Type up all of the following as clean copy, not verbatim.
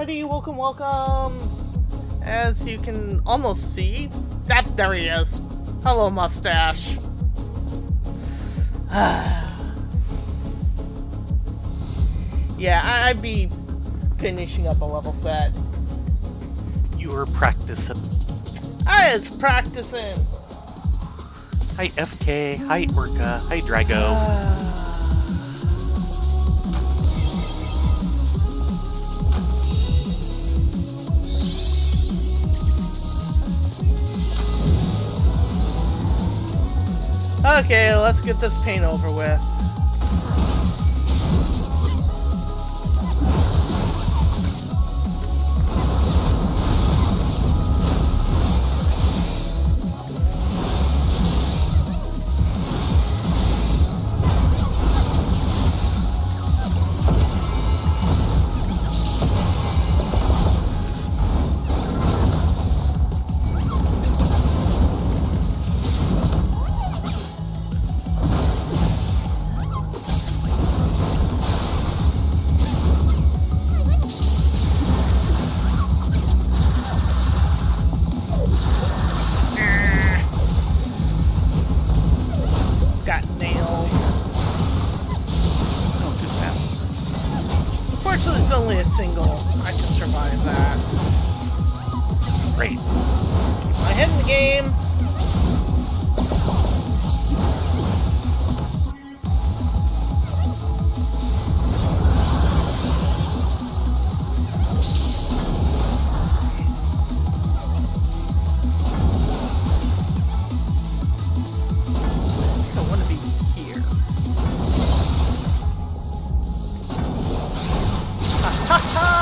everybody, welcome. As you can almost see, there he is. Hello, mustache. Yeah, I'd be finishing up a level set. You were practicing. I was practicing. Hi FK, hi Orca, hi Drago. Okay, let's get this pain over with. Unfortunately, it's only a single. I can survive that. Great. Keep my head in the game. I want to be here. Ha ha!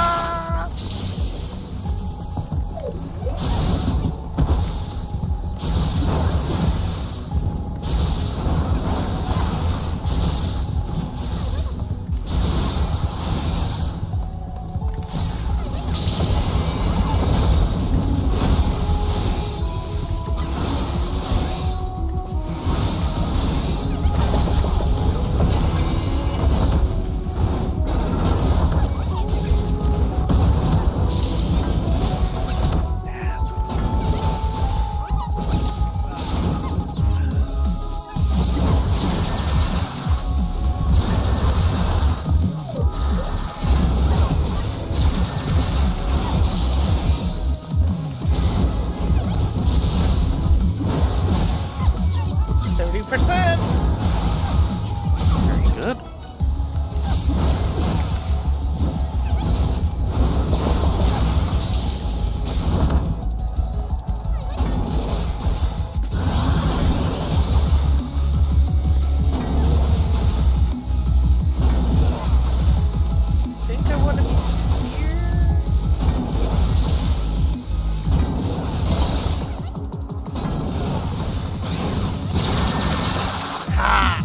30%. Very good. I think I want to be here. Ah!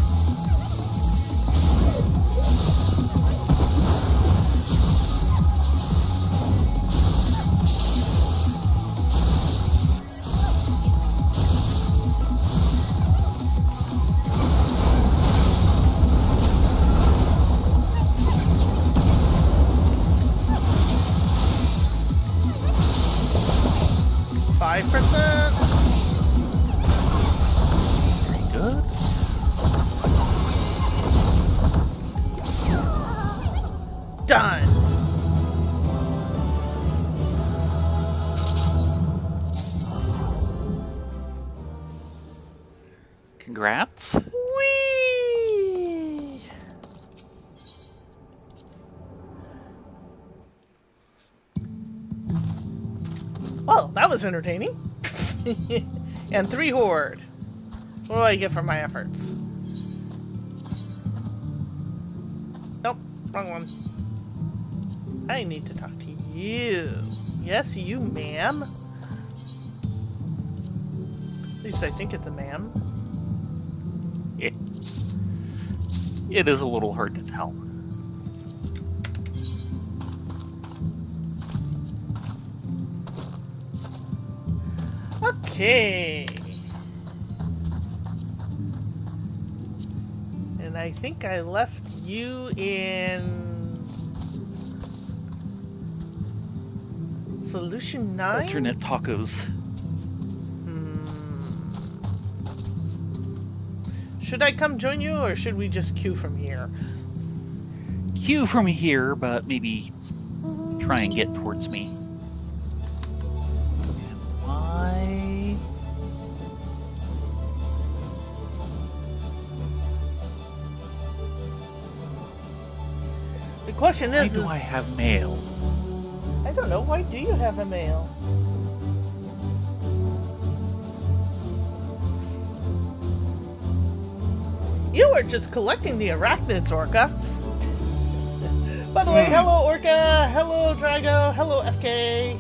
%. Very good. Done. Congrats. Whee! Well, that was entertaining. And 3 horde. What do I get for my efforts? Nope, wrong one. I need to talk to you. Yes, you, ma'am. At least I think it's a ma'am. It is a little hard to tell. Okay. And I think I left you in Solution 9? Alternate tacos. Should I come join you, or should we just queue from here? Queue from here, but maybe try and get towards me. Why? The question Why is, do I have mail? I don't know. Why do you have a mail? You are just collecting the arachnids, Orca. By the way, hello, Orca. Hello, Drago. Hello, FK.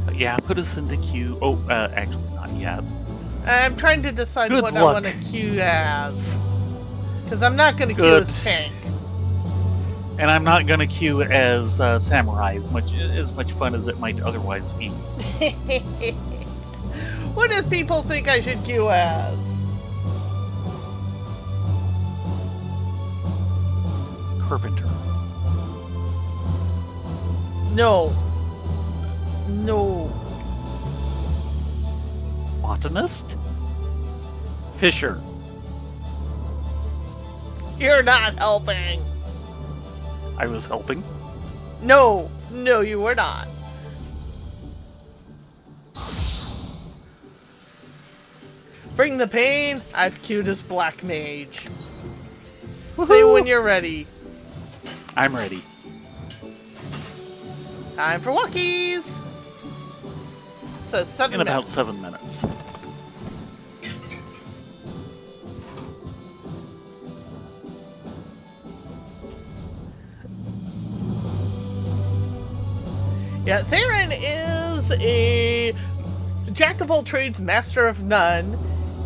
But yeah, put us into queue. Oh, actually not yet. I'm trying to decide Good what luck. I want to queue as. Because I'm not going to queue as tank. And I'm not gonna queue as samurai, as much fun as it might otherwise be. What do people think I should queue as? Carpenter. No. No. Botanist? Fisher. You're not helping. I was helping. No. No, you were not. Bring the pain. I've queued as Black Mage. Say when you're ready. I'm ready. Time for Walkies. Says 7 In minutes. about 7 minutes. Yeah, Theron is a jack of all trades, master of none,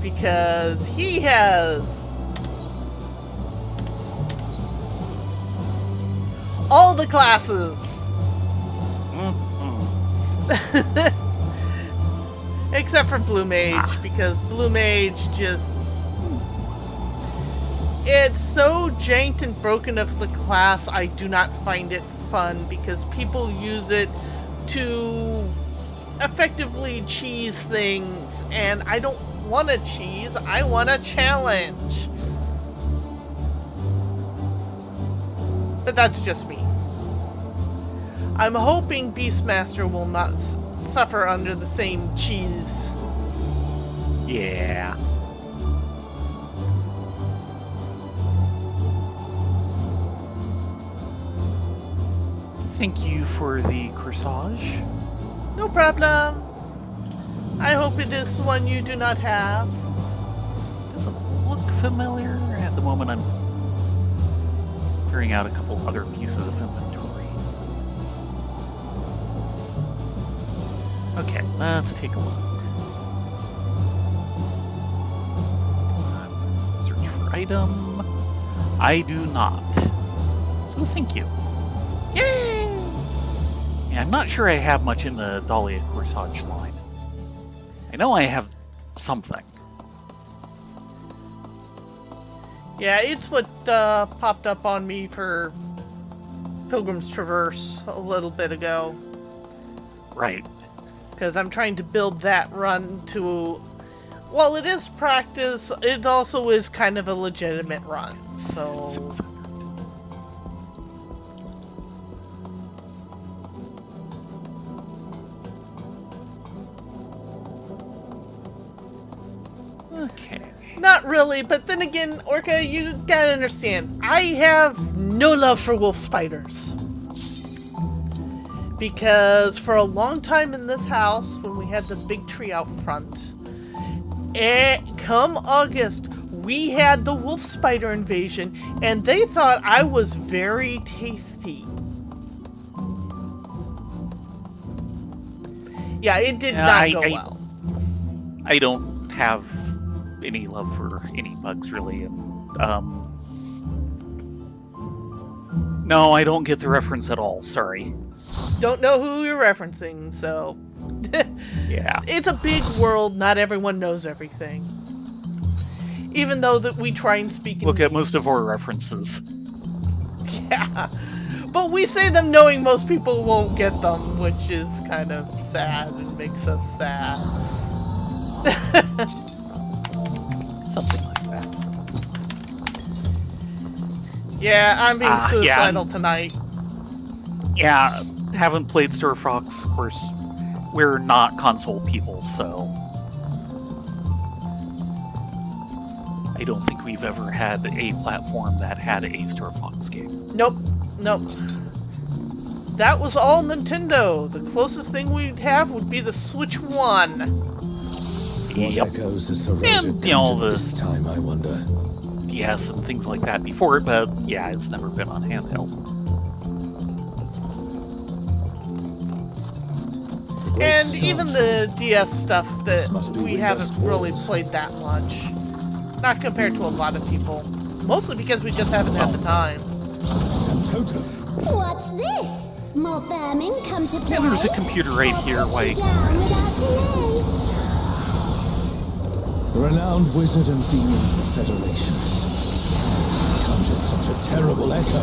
because he has all the classes. Except for Blue Mage, because Blue Mage just... It's so janked and broken of the class, I do not find it fun, because people use it to effectively cheese things, and I don't want to cheese, I want a challenge. But that's just me. I'm hoping Beastmaster will not suffer under the same cheese. Yeah. Thank you for the corsage. No problem. I hope it is one you do not have. Does it look familiar? At the moment, I'm clearing out a couple other pieces of inventory. Okay, let's take a look. Search for item. I do not. So thank you. Yay! Yeah, I'm not sure I have much in the Dahlia corsage line. I know I have something. Yeah, it's what popped up on me for Pilgrim's Traverse a little bit ago. Right. Because I'm trying to build that run to... While it is practice, it also is kind of a legitimate run, so... Okay. Not really, but then again, Orca, you gotta understand, I have no love for wolf spiders. Because for a long time in this house, when we had the big tree out front, come August, we had the wolf spider invasion, and they thought I was very tasty. Yeah, it did not go well. I don't have any love for any bugs, really. No, I don't get the reference at all. Sorry. Don't know who you're referencing, so... Yeah. It's a big world, not everyone knows everything. Even though that we try and speak in Look at most of our references. Yeah. But we say them knowing most people won't get them, which is kind of sad and makes us sad. Something like that. Yeah, I'm being suicidal yeah. tonight. Yeah, haven't played Star Fox. Of course, we're not console people, so I don't think we've ever had a platform that had a Star Fox game. Nope. That was all Nintendo. The closest thing we'd have would be the Switch 1. Yep. Echoes has eroded And, you know, content this time, I wonder. DS and things like that before, but yeah, it's never been on handheld. And even the DS stuff that we haven't West really Walls. played that much. Not compared to a lot of people. Mostly because we just haven't had the time. Toto. What's this? More vermin come to play? And there's a computer right I'll here, put like, you down without delay. The renowned wizard and demon federation. Has conjured such a terrible echo.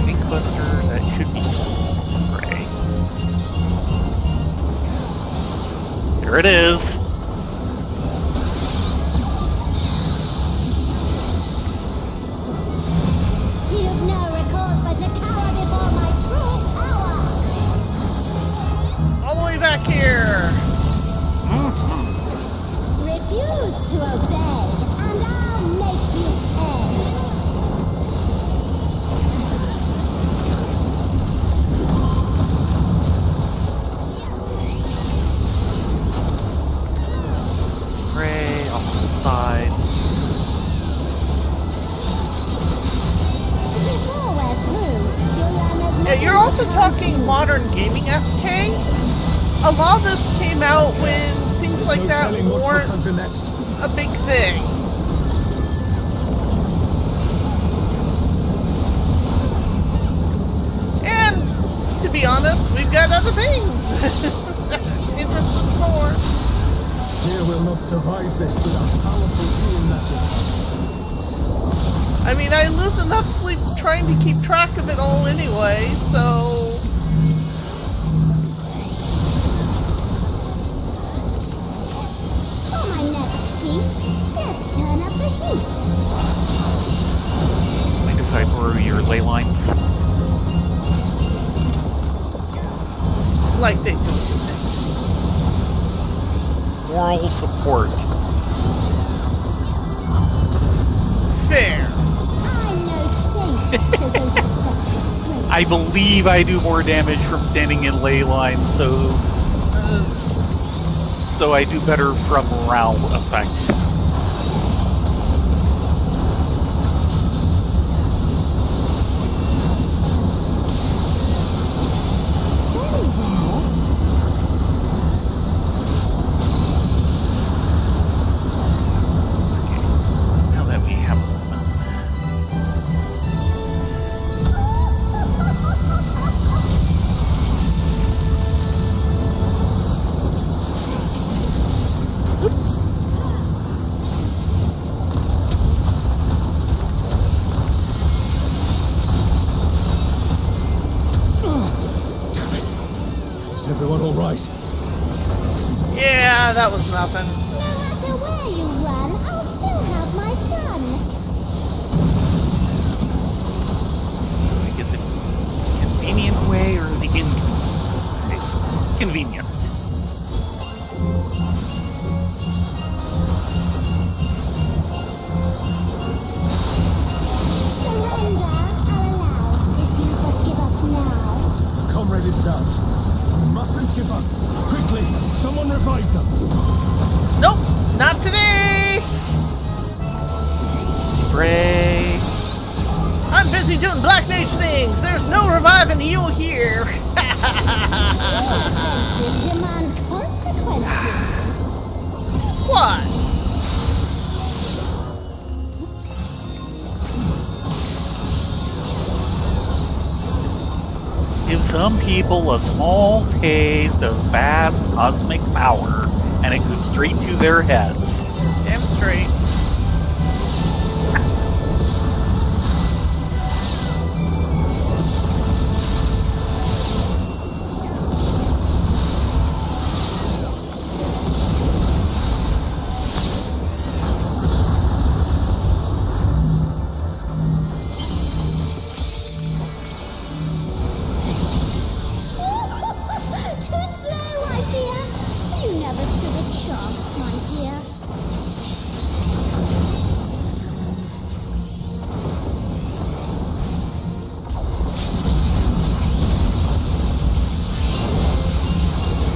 pink cluster that should be spray. There it is. You've no recourse but to cower before my true power. All the way back here. Refuse to obey, and I'll make you pay. Spray off to the side. Before we're through, you'll learn there's Yeah, nothing you're also but talking time. modern gaming FK. A lot of this came out when things like that weren't a big thing. And to be honest, we've got other things. Interest us more. Tyr will not survive this without powerful healing magic. I mean, I lose enough sleep trying to keep track of it all anyway, so... For my next feat, let's turn up the heat. Mind if I borrow your ley lines? Like they do. Moral support. Fair. I'm no saint, so don't expect restraint. I believe I do more damage from standing in ley lines, so I do better from morale effects. Very well. Now that we have Damn it. Is everyone all right? Yeah, that was nothing. No matter where you run, I'll still have my fun. we get the convenient way or the inconvenient. Surrender, I'll allow, if you but give up now. Comrade is down. You mustn't give up. Quickly, someone revive them. Nope, not today! Spray. I'm busy doing Black Mage things! There's no reviving you here! Offenses demand consequences. What? Give some people a small taste of vast cosmic power and it goes straight to their heads. Damn straight. Too slow, I fear. You never stood a chance, my dear.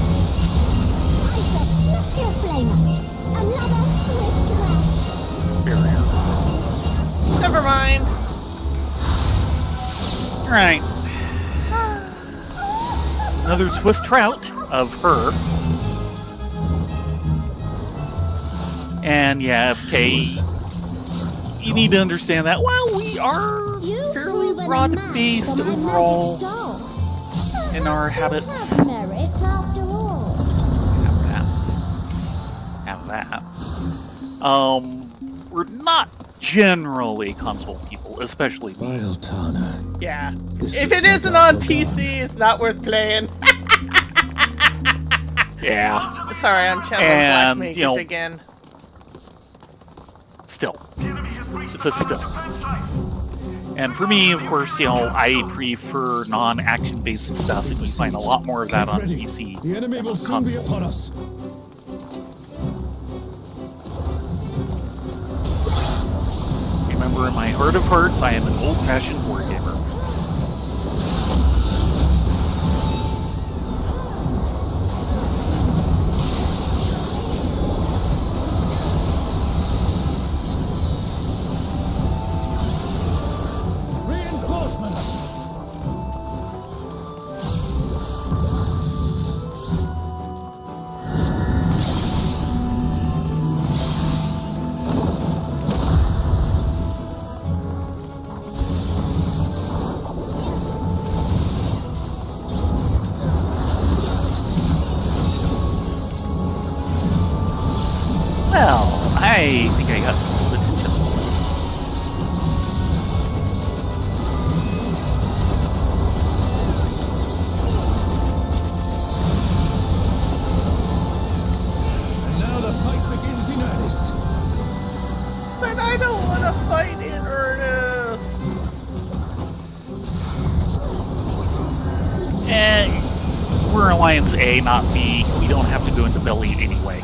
I shall snuff your flame out. Another swift rat. Barrier. Never mind. Alright. Another swift trout of her. And yeah, FK, you need to understand that while we are You've fairly proven a broad-based match for my overall magic doll. in our Perhaps you habits. have merit after all. Have that. We're not generally console people, especially me. Vile Tana. Yeah. This If looks it like isn't our on God. PC, it's not worth playing. Yeah, Sorry, I'm channeling And, Black Mages you know- again. still. It's a still. And for me, of course, I prefer non-action based stuff, and you find a lot more of that on Ready. PC The enemy than will on soon be console. upon us. Remember, in my heart of hearts, I am an old-fashioned wargamer. Reinforcements. Well, I think I got people's attention. And now the fight begins in earnest. But I don't want to fight in earnest. And we're Alliance A, not B. We don't have to go into belly anyway.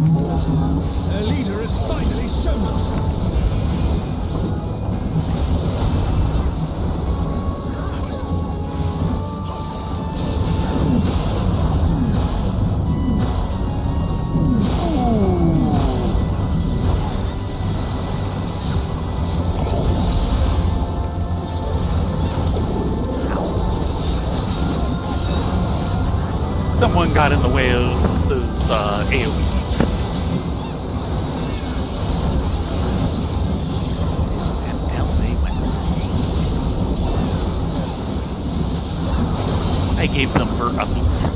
Their leader has finally shown himself. Someone got in the way of those AoEs. And down they went. I gave them for uppies.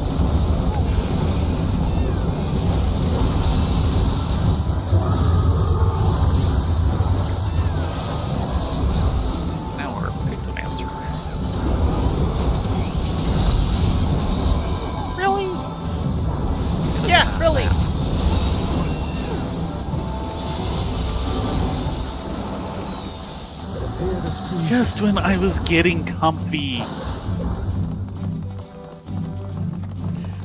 Now we're picked an answer. Really? Yeah, really. Just when I was getting comfy.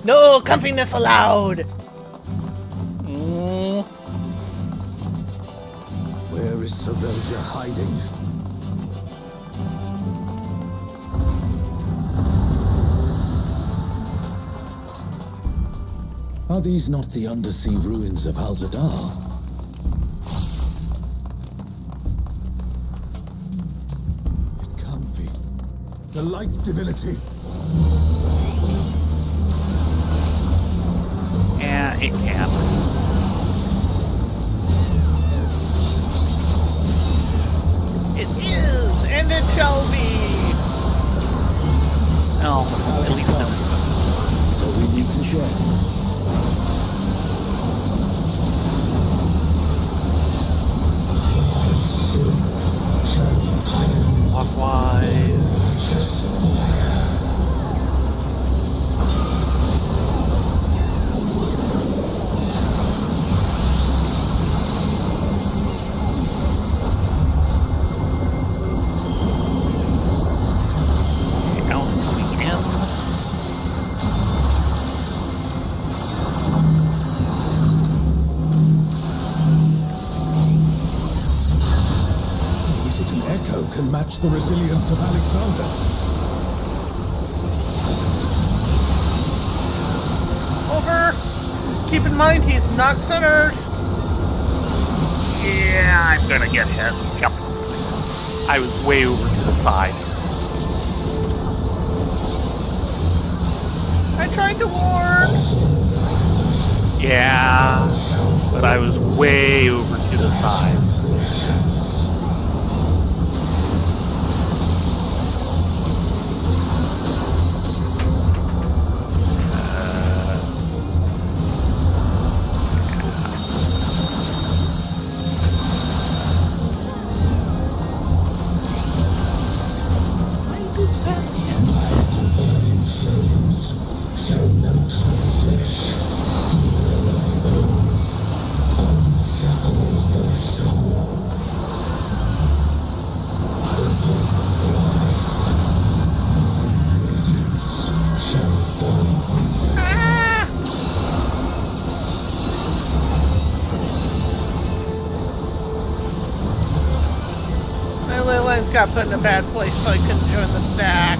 No comfiness allowed. Mm, Where is Sylvain hiding? Are these not the undersea ruins of Al-Zadar? It can't be. The light divinity. Yeah, it can. It is, and it shall be. Well, at least no. So we need to share. Clockwise. Okay, out coming in. Is it an echo can match the resilience of Alexander? Over. Keep in mind, he's not centered. Yeah, I'm gonna get hit. Yep. I was way over to the side. I tried to warn. Yeah, but I was way over to the side. My ley lines got put in a bad place, so I couldn't join the stack.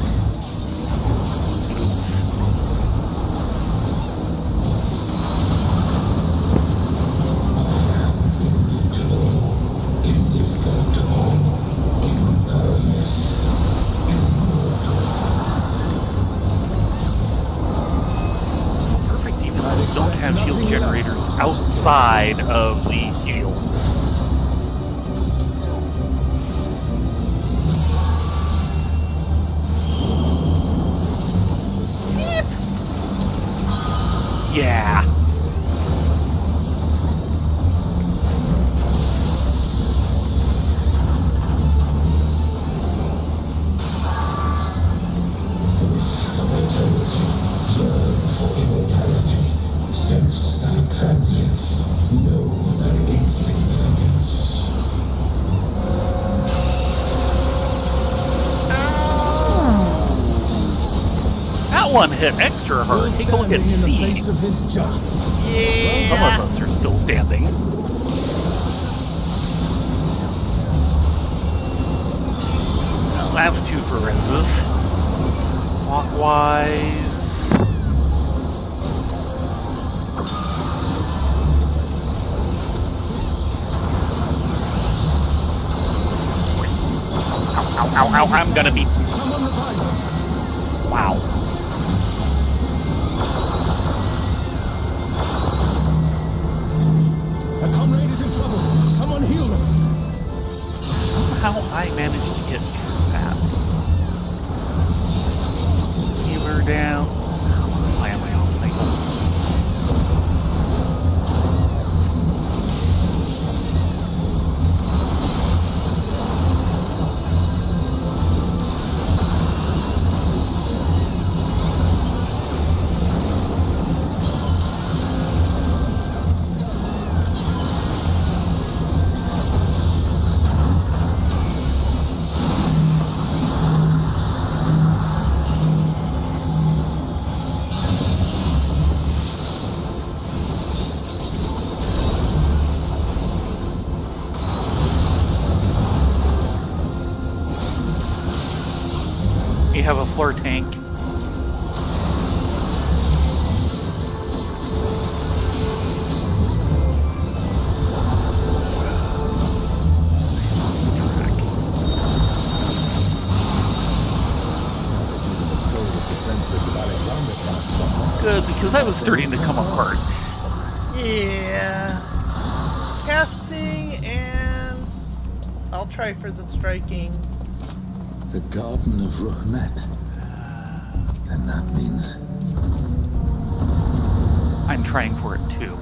Perfect defenses don't have shield generators outside of the shield. Yeah. That one hit extra hard. Take a look at Standing in the C. face of his judgment. Some Yeah. of us are still standing. Well, that's two for reses. Clockwise. Ow, ow, ow, I'm gonna be... Someone revive him. Wow. A comrade is in trouble. Someone heal him. Somehow I managed to get through that. Healer down. Why am I on cycle? We have a floor tank. Good, because I was starting to come apart. Yeah. Casting, and I'll try for the striking. The Garden of Ruhmet. And that means I'm trying for it too.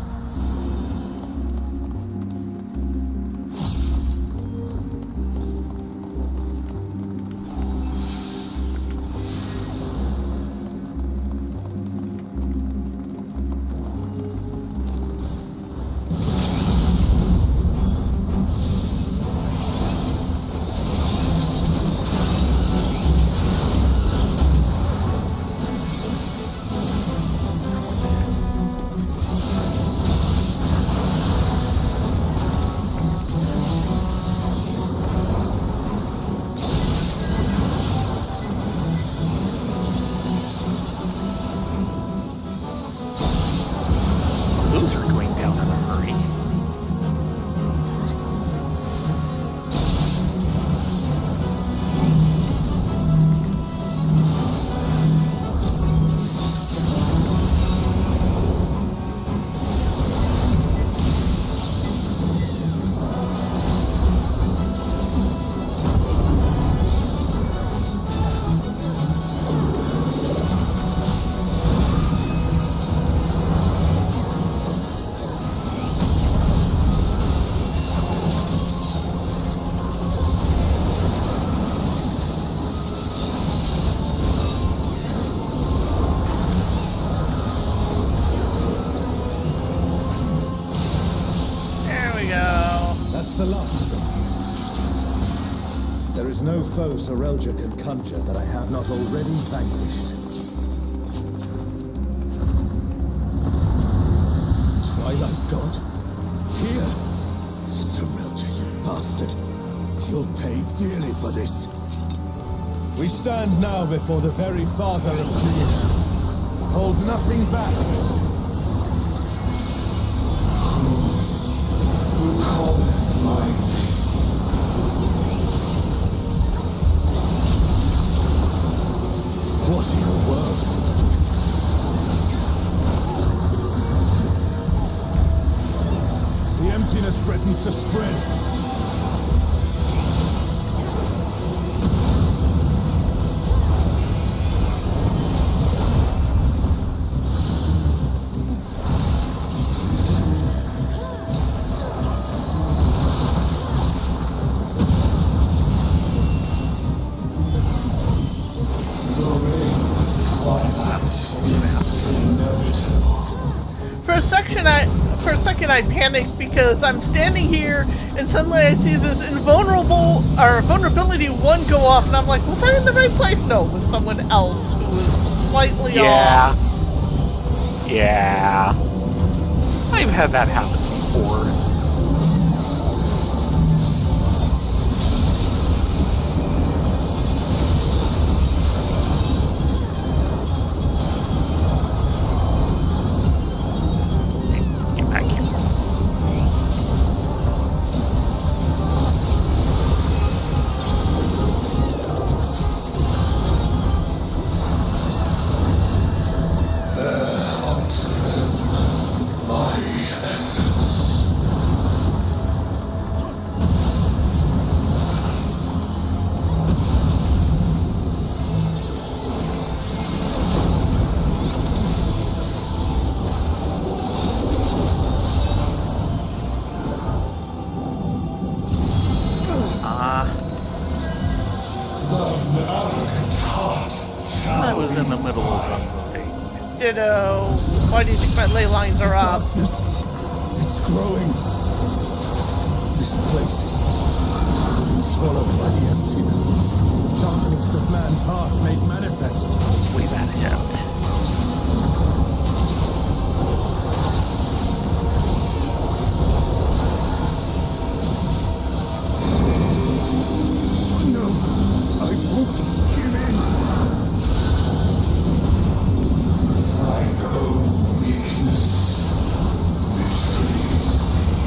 Those are going down in a hurry. There we go. that's the last of them. There is no foe Sorelja can conjure that I have not already vanquished. Twilight God? Here? Sorelja, you bastard. You'll pay dearly for this. We stand now before the very father of creation. Hold nothing back. Who calleth my name? What in the world? The emptiness threatens to spread. For a second I panicked because I'm standing here and suddenly I see this vulnerability 1 go off and I'm like, was I in the right place? No, it was someone else who was slightly off. Yeah. I've had that happen before. I was in the middle of something. Ditto. Why do you think my ley lines are up? Darkness. It's growing. This place is been swallowed by the emptiness. Darkness of man's heart made manifest. Way that hit. No, I won't give in. I know weakness betrays me.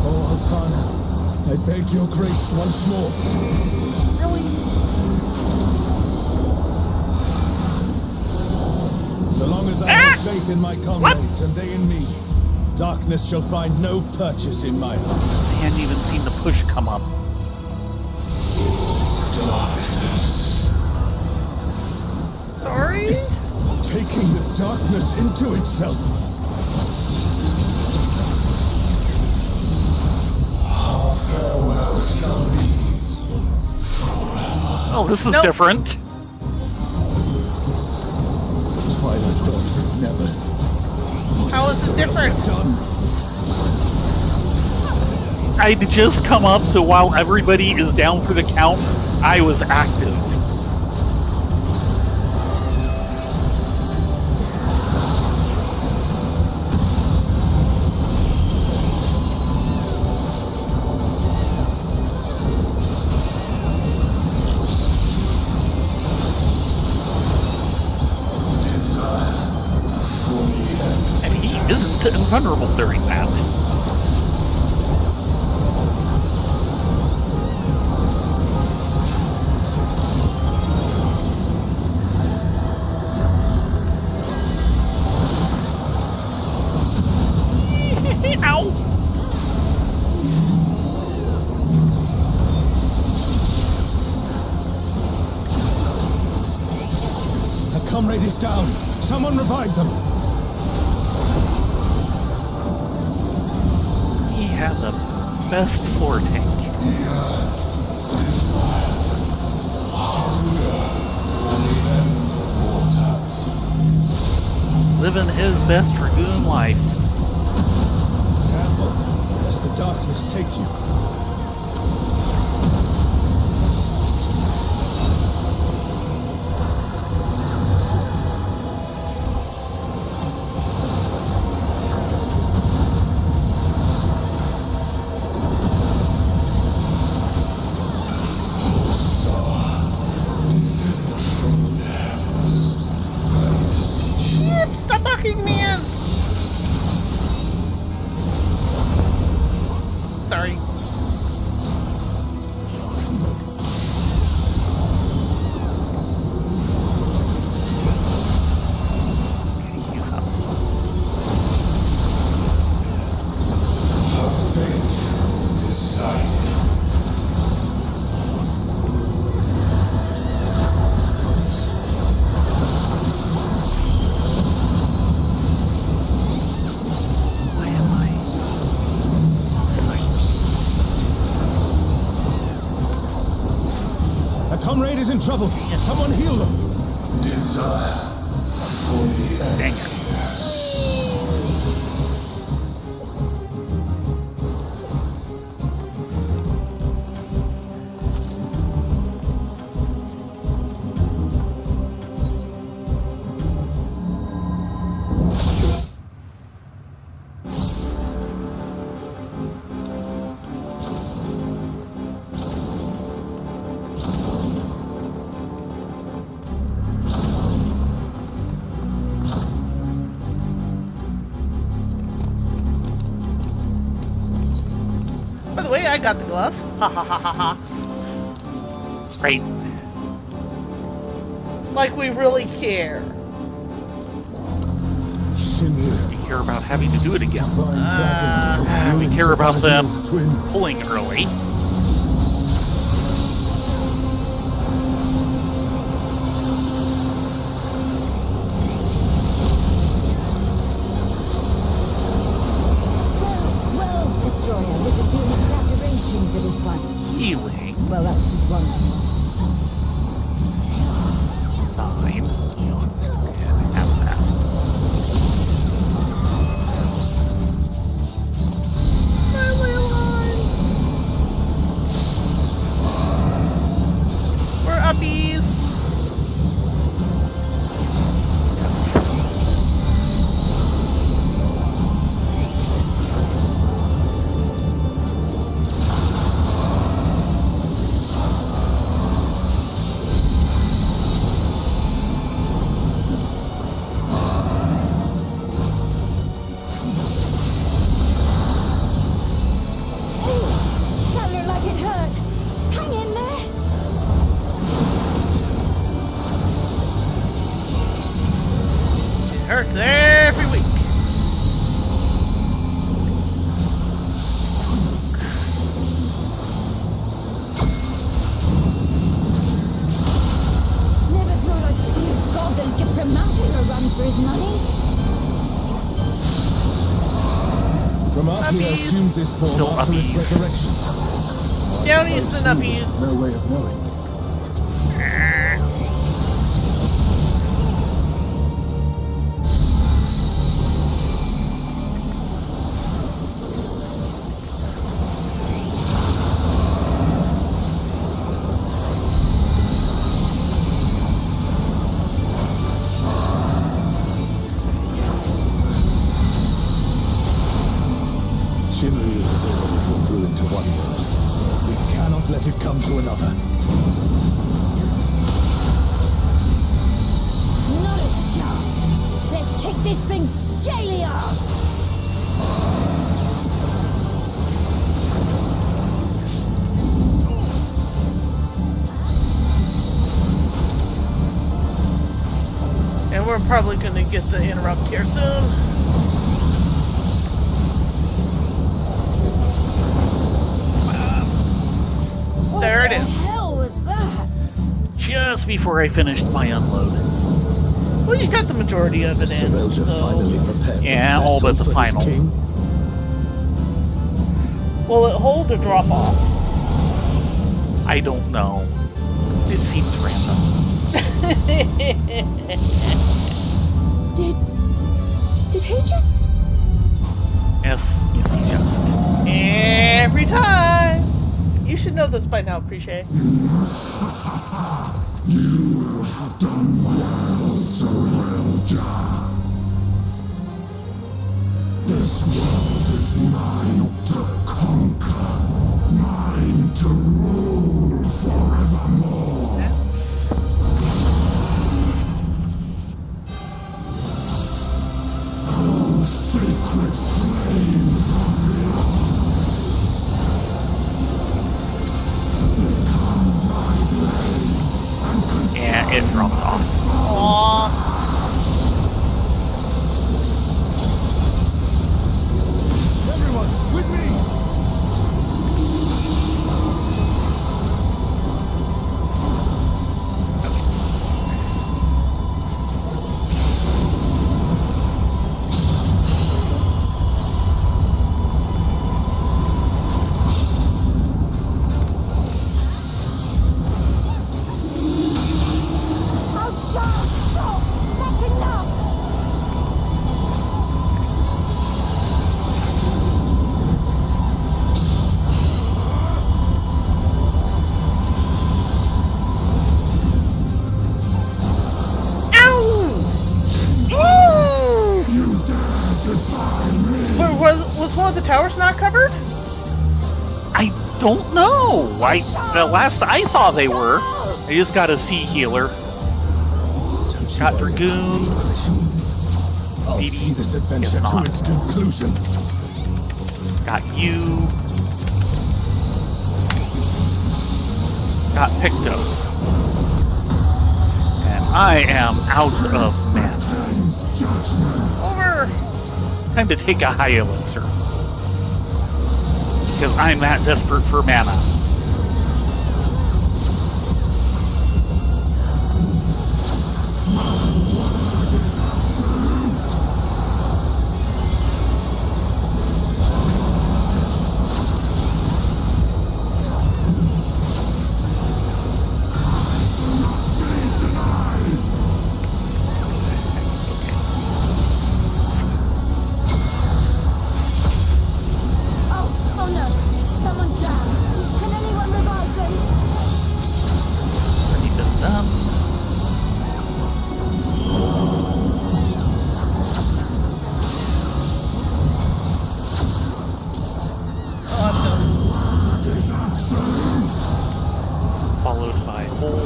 Oh, Altana, I beg your grace once more. Really? So long as I have faith in my comrades and they in me, darkness shall find no purchase in my heart. I hadn't even seen the push come up. Darkness. Sorry? It's taking the darkness into itself. Our farewell shall be forever. Oh, this is Nope. different. Twilight God could never. How is it different? Done. I'd just come up, so while everybody is down for the count, I was active. And he isn't invulnerable during that. Ow! A comrade is down. Someone revive them. He had the best floor tank. Living his best Dragoon life. Careful, lest the darkness take you. Stop fucking me in! Sorry. He's up. Fate decided. Why am I? A comrade is in trouble. Someone heal them. Desire for the Dang it. By the way, I got the gloves. Ha ha ha ha ha. Right. Like we really care. We care about having to do it again. We care about them pulling early. So, World Destroyer would have been exaggeration for this one. Healing. Well, that's just one. 9. And have that. We're uppies. Yes. assumed uppies. this form Still after its uppies. resurrection. Downies and uppies. No way of knowing. Shinryu has already gone through into one world. We cannot let it come to another. Not a chance. Let's kick this thing scaly ass. And we're probably going to get the interrupt here soon. There it What is. the hell was that? Just before I finished my unload. Well, you got the majority of it in. Serelja So. finally prepared Yeah, the all but vessel the for his final. king. Will it hold or drop off? I don't know. It seems random. Did he just? Yes, he just. Every time. You should know this by now, Appreciate. This world is mine to conquer, mine to rule forevermore. That's... Oh, sacred flame from Yeah, it dropped off. Aww. Everyone, with me! Oh, Sean, stop! That's enough! Ow! Was one of the towers not covered? I don't know. The last I saw they were. I just got a sea healer. Don't you Got worry about Dragoon. me, Christian. I'll Maybe. see this Guess adventure to not. its conclusion. Got you. Got Picto. And I am out of mana. Over. Time to take a high elixir. Because I'm that desperate for mana. Oh no! Someone down! Can anyone revive them? Already been done. Followed by hole.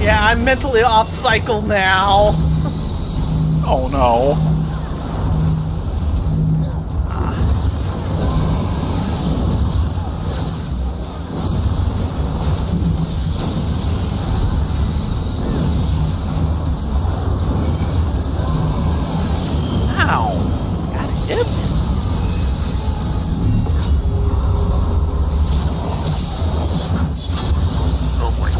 Yeah, I'm mentally off cycle now. Oh no. Ow. Got hit? Oh boy.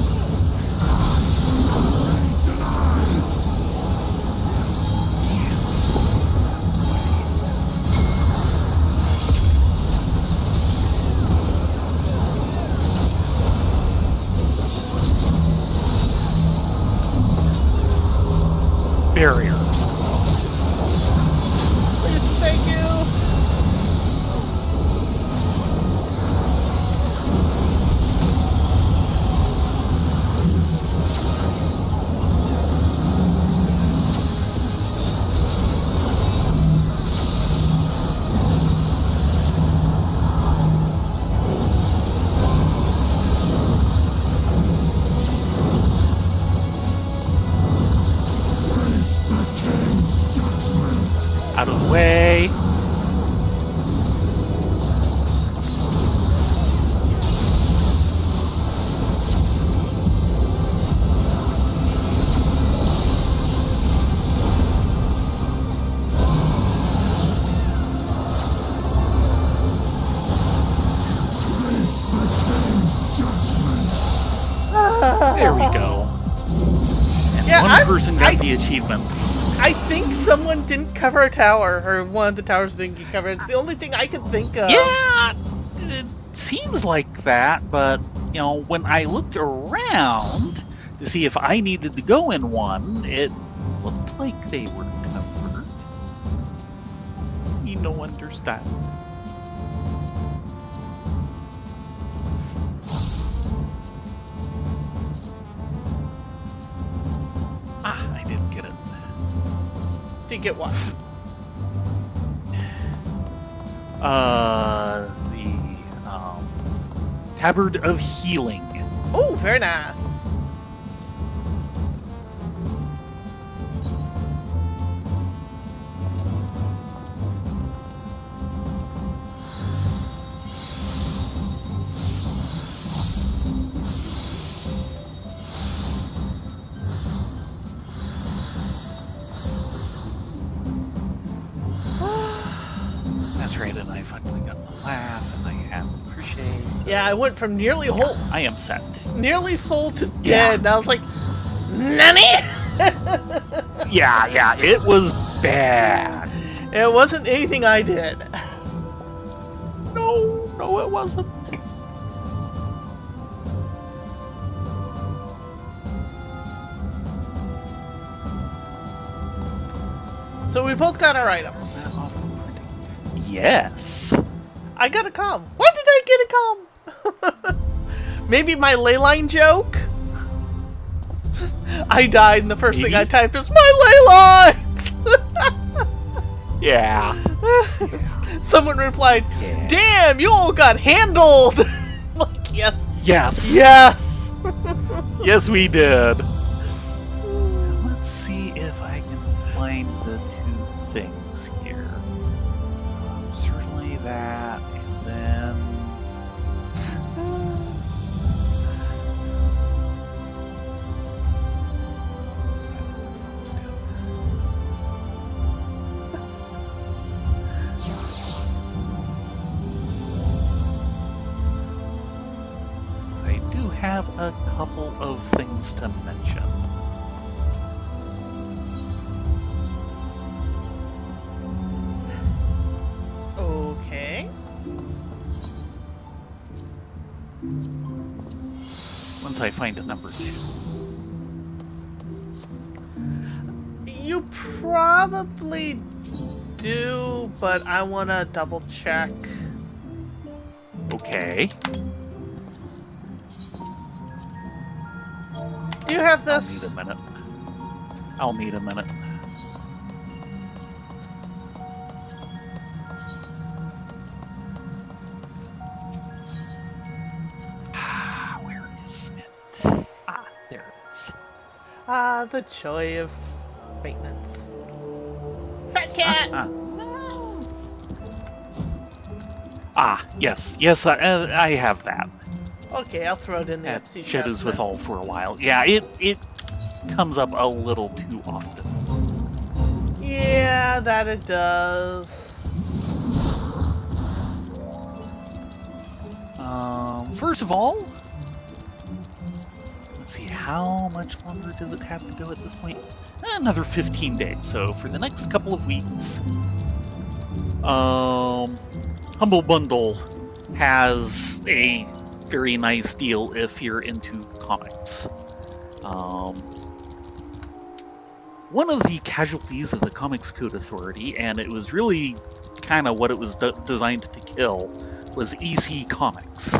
There we go. And Yeah, one person got the achievement. I think someone didn't cover a tower, or one of the towers didn't get covered. It's the only thing I could think of. Yeah, it seems like that, but, you know, when I looked around to see if I needed to go in one, it looked like they were covered. You don't understand. Ah, I didn't get it. To get what? The Tabard of Healing. Oh, very nice. That's right, and I finally got the laugh, and I have the crochet. So Yeah, I went from nearly whole, I am set. nearly full to dead, Yeah. and I was like, Nani? Yeah, it was bad. It wasn't anything I did. No, it wasn't. So we both got our items. Yes. I got a comm. Why did I get a comm? Maybe my ley line joke? I died and the first thing I Maybe. typed was my ley lines! Yeah. Someone replied, Yeah. damn, you all got handled! Like, yes. Yes. Yes! Yes, we did. Let's see if I can find the two things here. Certainly that, and then... I do have a couple of things to mention. Okay. Once I find a number 2. You probably do, but I want to double check. Okay. Do you have I'll this? need a minute. I'll need a minute. Where is it? Ah, there it is. Ah, the joy of maintenance. Fat cat! Yes, I have that. Okay, I'll throw it in the That FC shed is chest with then. all for a while. Yeah, it comes up a little too often. Yeah, that it does. First of all, let's see, how much longer does it have to go at this point? Another 15 days. So for the next couple of weeks, Humble Bundle has a very nice deal if you're into comics. One of the casualties of the Comics Code Authority, and it was really kind of what it was designed to kill, was EC Comics,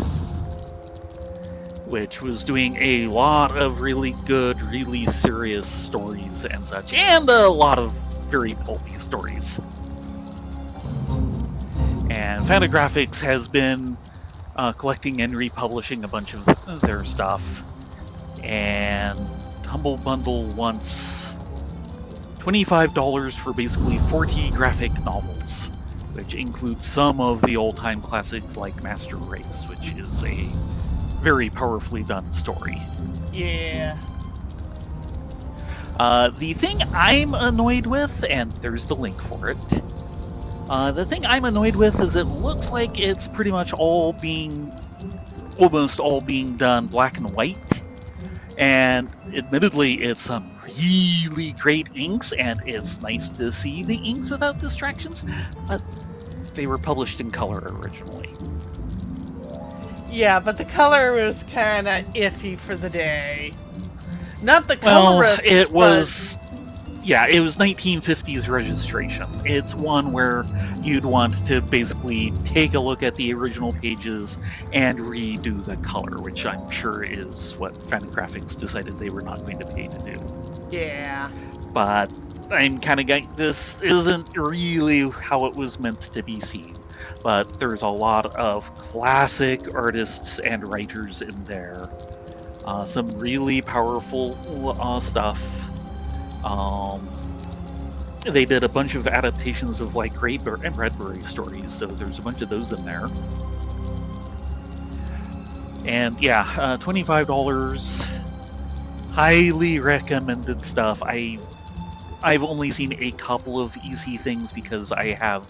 which was doing a lot of really good, really serious stories and such, and a lot of very pulpy stories. And Fantagraphics has been collecting and republishing a bunch of their stuff, and Humble Bundle wants $25 for basically 40 graphic novels, which includes some of the old-time classics like Master Race, which is a very powerfully done story. Yeah. The thing I'm annoyed with, and there's the link for it, the thing I'm annoyed with is it looks like it's pretty much almost all being done black and white, And admittedly, it's some really great inks, and it's nice to see the inks without distractions, but they were published in color originally. Yeah, but the color was kind of iffy for the day. Not the Well, colorist, it was... Yeah, it was 1950s registration. It's one where you'd want to basically take a look at the original pages and redo the color, which I'm sure is what Fantagraphics decided they were not going to pay to do. Yeah. But I'm kind of getting... This isn't really how it was meant to be seen. But there's a lot of classic artists and writers in there. Some really powerful stuff. They did a bunch of adaptations of like Greyberry and Redberry stories, so there's a bunch of those in there. And yeah, $25, highly recommended stuff. I've only seen a couple of easy things because I have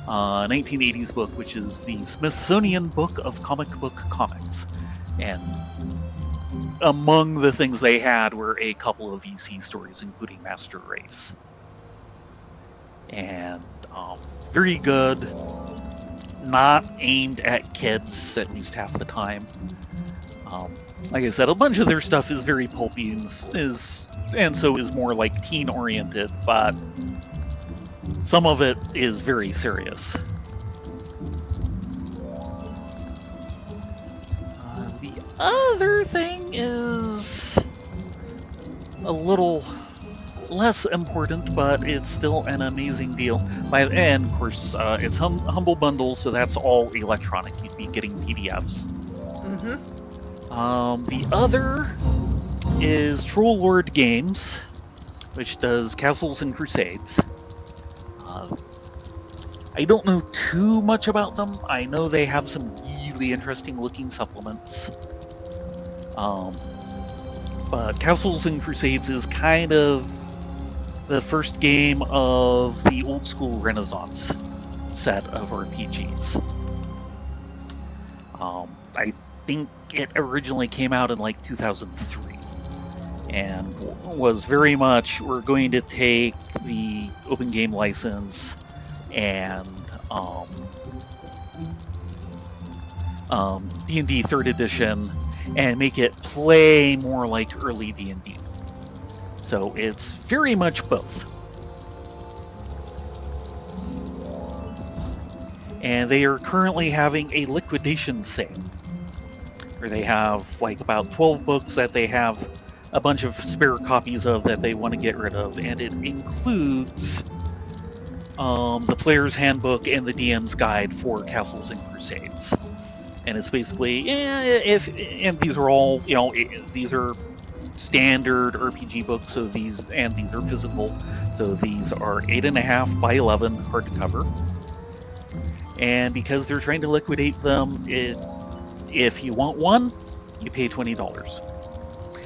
a 1980s book, which is the Smithsonian Book of Comic Book Comics, and among the things they had were a couple of EC stories, including Master Race. And very good. Not aimed at kids, at least half the time. Like I said, a bunch of their stuff is very pulpy and so is more like teen-oriented, but some of it is very serious. The other thing is a little less important, but it's still an amazing deal. And of course, it's Humble Bundle, so that's all electronic. You'd be getting PDFs. The other is Troll Lord Games, which does Castles and Crusades. I don't know too much about them. I know they have some really interesting looking supplements. But Castles and Crusades is kind of the first game of the old school Renaissance set of RPGs. I think it originally came out in like 2003 and was very much, we're going to take the open game license and D&D 3rd edition and make it play more like early D&D. So it's very much both. And they are currently having a liquidation sale, where they have like about 12 books that they have a bunch of spare copies of that they want to get rid of, and it includes the Player's Handbook and the DM's Guide for Castles and Crusades. And it's basically, and these are all, these are standard RPG books, so these are physical, so these are 8.5 by 11 hardcover. And because they're trying to liquidate them, if you want one, you pay $20.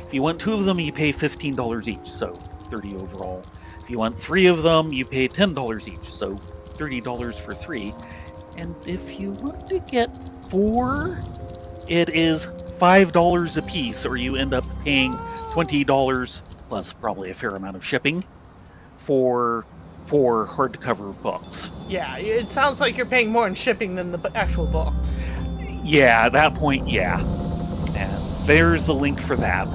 If you want 2 of them, you pay $15 each, so $30 overall. If you want 3 of them, you pay $10 each, so $30 for 3. And if you want to get 4, it is $5 a piece, or you end up paying $20 plus probably a fair amount of shipping for 4 hardcover books. Yeah, it sounds like you're paying more in shipping than the actual books. Yeah, at that point, yeah. And there's the link for that.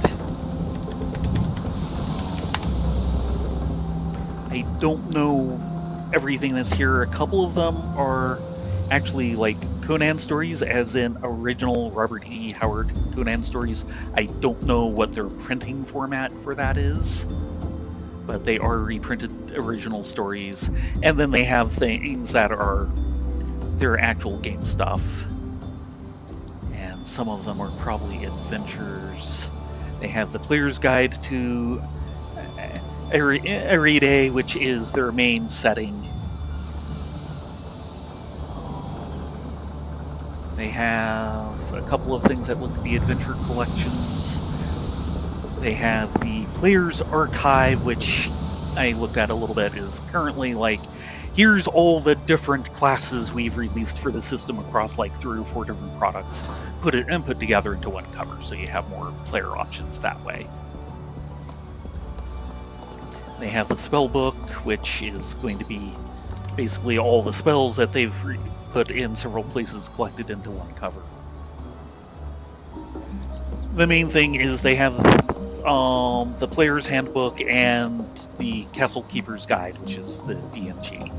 I don't know everything that's here. A couple of them are actually like Conan stories, as in original Robert E. Howard Conan stories. I don't know what their printing format for that is, but they are reprinted original stories. And then they have things that are their actual game stuff. And some of them are probably adventures. They have the Player's Guide to Aride, which is their main setting. They have a couple of things that look to be adventure collections. They have the Player's Archive, which I looked at a little bit, is apparently like, here's all the different classes we've released for the system across like 3 or 4 different products, put together into one cover, so you have more player options that way. They have the spell book, which is going to be basically all the spells that they've put in several places collected into one cover. The main thing is they have the player's handbook and the Castle Keeper's Guide, which is the DMG.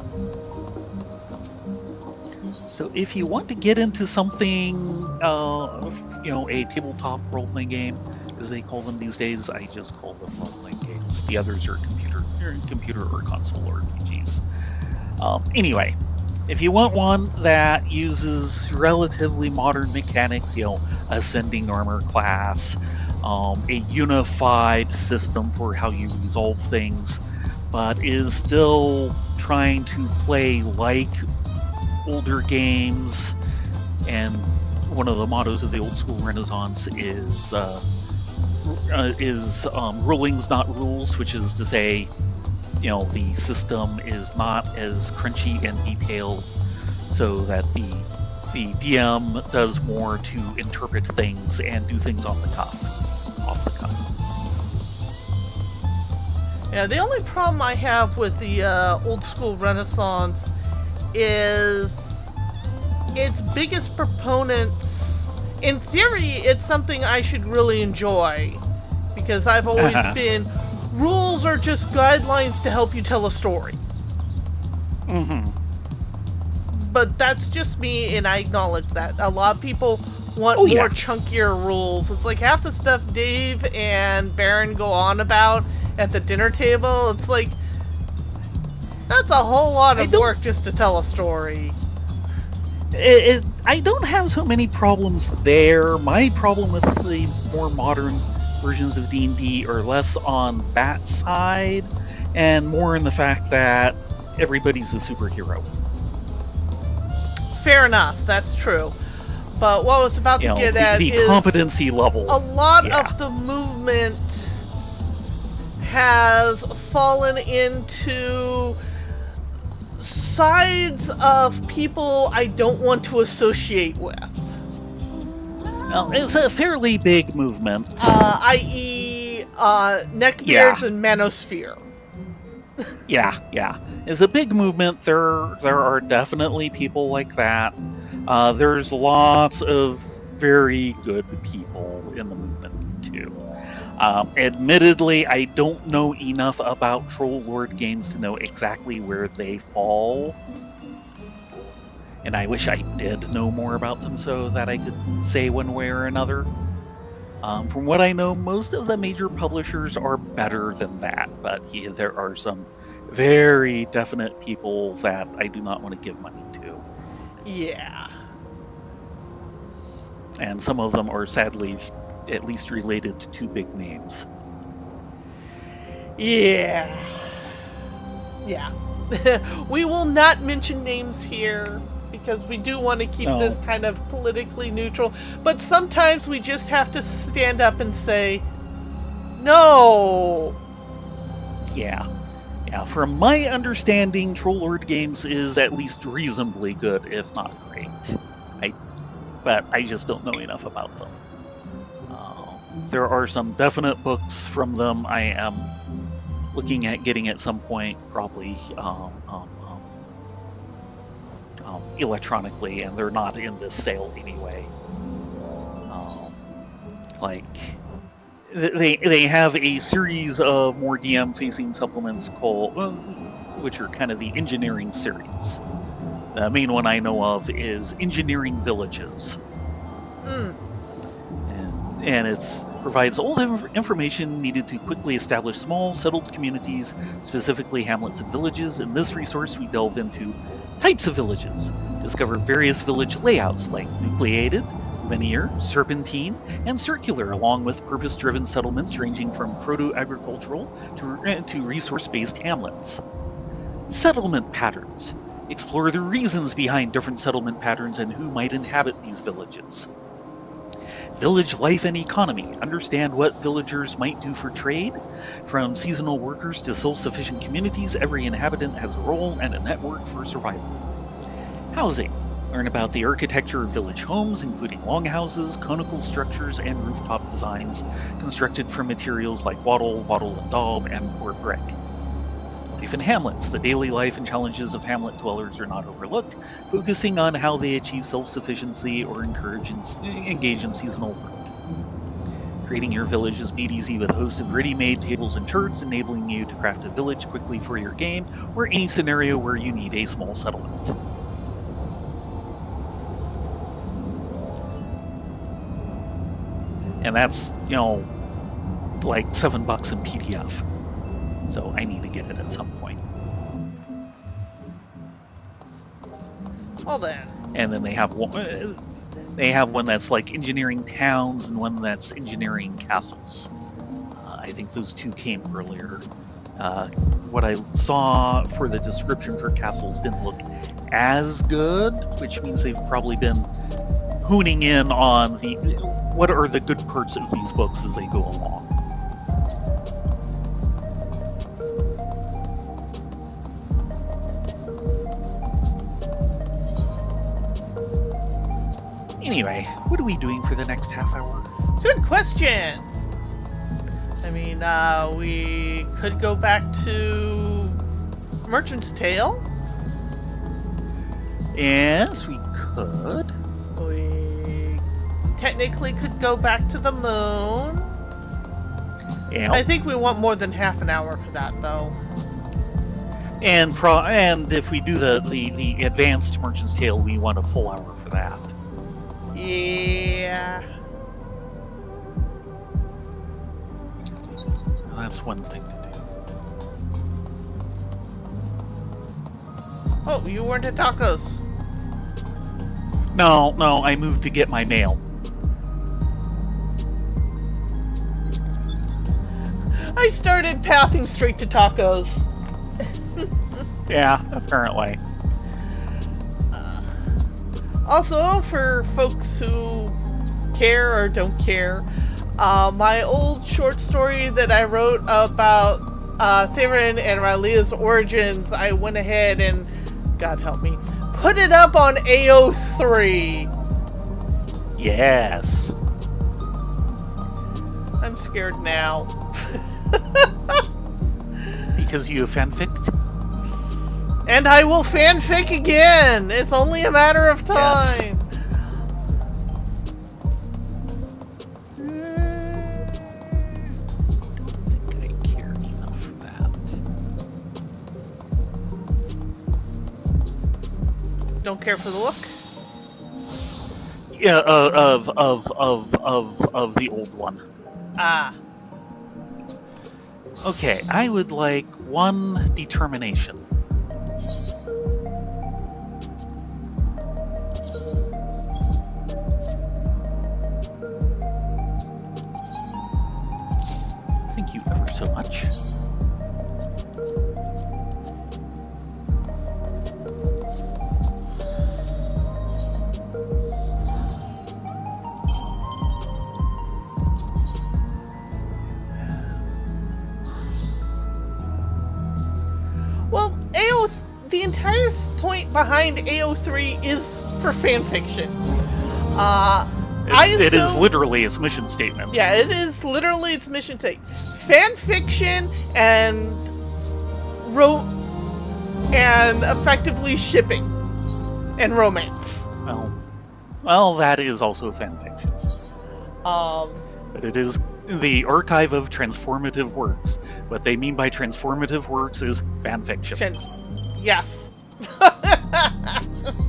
So if you want to get into something, a tabletop role-playing game, as they call them these days, I just call them role-playing games. The others are computer or console RPGs. Anyway, if you want one that uses relatively modern mechanics, ascending armor class, a unified system for how you resolve things, but is still trying to play like older games, and one of the mottos of the old school Renaissance is rulings not rules, which is to say, the system is not as crunchy and detailed, so that the DM does more to interpret things and do things off the cuff. Yeah, the only problem I have with the old school Renaissance is its biggest proponents. In theory, it's something I should really enjoy, because I've always been, rules are just guidelines to help you tell a story. Mm-hmm. But that's just me, and I acknowledge that. A lot of people want more chunkier rules. It's like half the stuff Dave and Baron go on about at the dinner table. It's like, that's a whole lot of work just to tell a story. I don't have so many problems there. My problem with the more modern versions of D&D are less on that side, and more in the fact that everybody's a superhero. Fair enough, that's true. But what I was about to get at is... the competency level. A lot of the movement has fallen into sides of people I don't want to associate with. Well, it's a fairly big movement. I.e., neckbeards and manosphere. Yeah. It's a big movement. There are definitely people like that. There's lots of very good people in the movement, too. Admittedly, I don't know enough about Troll Lord games to know exactly where they fall. And I wish I did know more about them so that I could say one way or another. From what I know, most of the major publishers are better than that, but there are some very definite people that I do not want to give money to. Yeah. And some of them are sadly at least related to 2 big names. Yeah. We will not mention names here, because we do want to keep this kind of politically neutral, but sometimes we just have to stand up and say, no! Yeah, from my understanding, Troll Lord Games is at least reasonably good, if not great. But I just don't know enough about them. There are some definite books from them I am looking at getting at some point, probably electronically, and they're not in this sale anyway. They have a series of more DM-facing supplements which are kind of the engineering series. The main one I know of is Engineering Villages. And it provides all the information needed to quickly establish small, settled communities, specifically hamlets and villages. In this resource, we delve into types of villages, discover various village layouts like nucleated, linear, serpentine, and circular, along with purpose-driven settlements ranging from proto-agricultural to resource-based hamlets. Settlement patterns. Explore the reasons behind different settlement patterns and who might inhabit these villages. Village life and economy. Understand what villagers might do for trade. From seasonal workers to self-sufficient communities, every inhabitant has a role and a network for survival. Housing. Learn about the architecture of village homes, including longhouses, conical structures, and rooftop designs constructed from materials like wattle, wattle and daub, and poor brick. Life in hamlets. The daily life and challenges of hamlet dwellers are not overlooked, focusing on how they achieve self-sufficiency or engage in seasonal work. Creating your village is made easy with a host of ready-made tables and turrets, enabling you to craft a village quickly for your game, or any scenario where you need a small settlement. And that's, like $7 in PDF. So I need to get it at some point. Well then. And then they have one that's like engineering towns and one that's engineering castles. I think those two came earlier. What I saw for the description for castles didn't look as good, which means they've probably been honing in on what are the good parts of these books as they go along. Anyway, what are we doing for the next half hour? Good question. I mean, we could go back to Merchant's Tale. Yes, we could. We technically could go back to the moon. Yeah. I think we want more than half an hour for that, though. And if we do the advanced Merchant's Tale, we want a full hour for that. Yeah. That's one thing to do. Oh, you weren't at tacos. No, I moved to get my mail. I started pathing straight to tacos. Yeah, apparently. Also, for folks who care or don't care, my old short story that I wrote about Theron and Rylea's origins, I went ahead and, God help me, put it up on AO3. Yes. I'm scared now. Because you fanficked? And I will fanfic again! It's only a matter of Yes. time! I don't think I care enough for that. Don't care for the look? Yeah, of the old one. Ah. Okay, I would like one determination. Thank you ever so much. Well, the entire point behind AO3 is for fanfiction. It is literally its mission statement. Yeah, it is literally its mission statement. Fanfiction and effectively shipping and romance. Well, that is also fanfiction. But it is the archive of transformative works. What they mean by transformative works is fanfiction. Yes.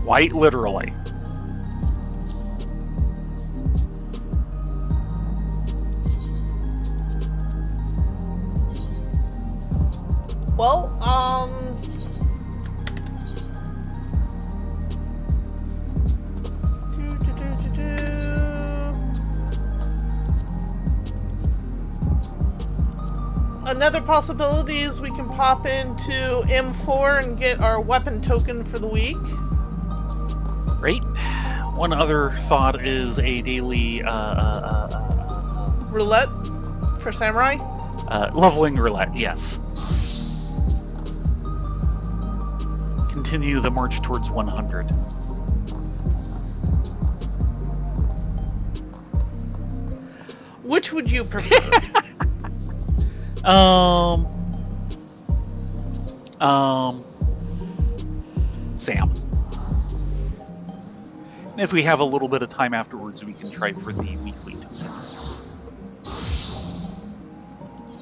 Quite literally. Well, another possibility is we can pop into M4 and get our weapon token for the week. Great. One other thought is a daily Roulette for samurai? leveling roulette, yes. Continue the march towards 100. Which would you prefer? Sam. If we have a little bit of time afterwards, we can try for the weekly token.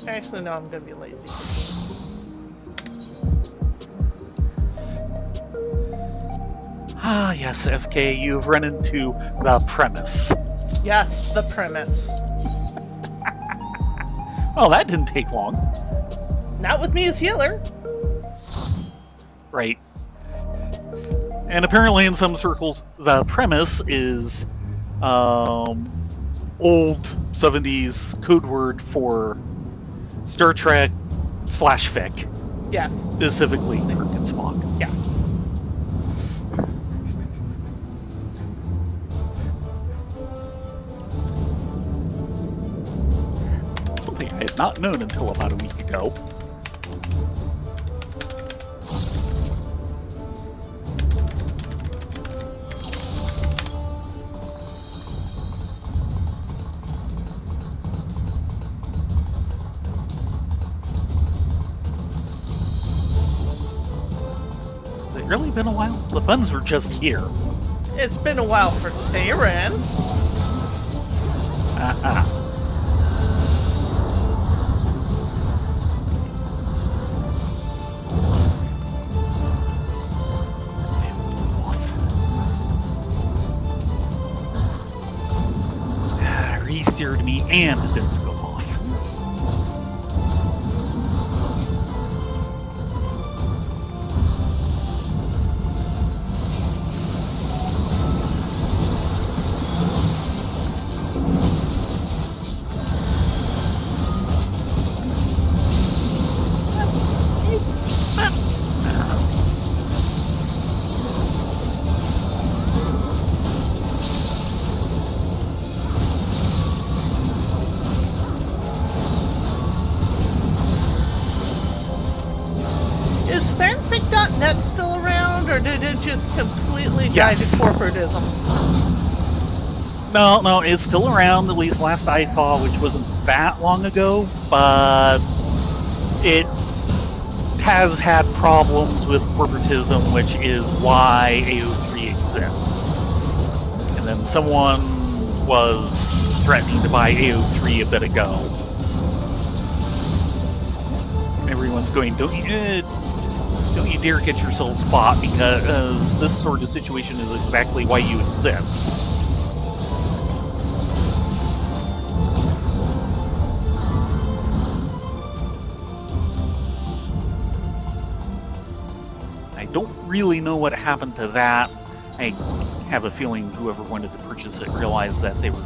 Actually, no, I'm gonna be lazy. Ah, yes, FK, you've run into the premise. Yes, the premise. Well, that didn't take long. Not with me as healer. Right. And apparently in some circles, the premise is old 70s code word for Star Trek / fic. Yes. Specifically Kirk and Spock. Yeah. Something I had not known until about a week ago. Has it really been a while? The buns were just here. It's been a while for Theron. Re-steered me and it didn't go off. Is fanfic.net still around, or did it just completely Yes. die to corporatism? No, it's still around, at least last I saw, which wasn't that long ago, but it has had problems with corporatism, which is why AO3 exists. And then someone was threatening to buy AO3 a bit ago. Everyone's going, don't you dare get yourselves bought, because this sort of situation is exactly why you exist. I don't really know what happened to that. I have a feeling whoever wanted to purchase it realized that they were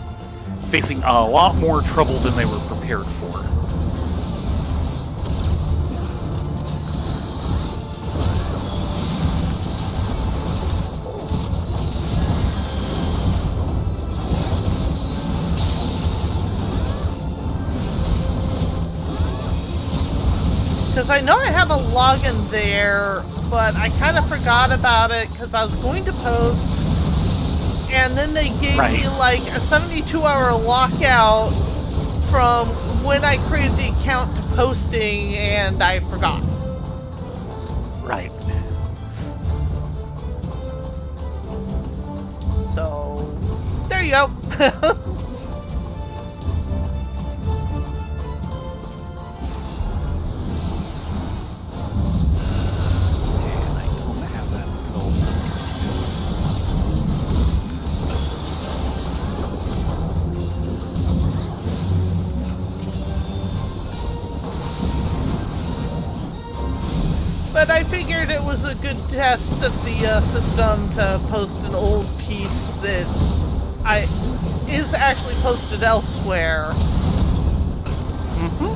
facing a lot more trouble than they were prepared for. Because I know I have a login there, but I kind of forgot about it because I was going to post, and then they gave me like a 72-hour lockout from when I created the account to posting, and I forgot. Right. So, there you go. But I figured it was a good test of the system to post an old piece that is actually posted elsewhere. Mm-hmm.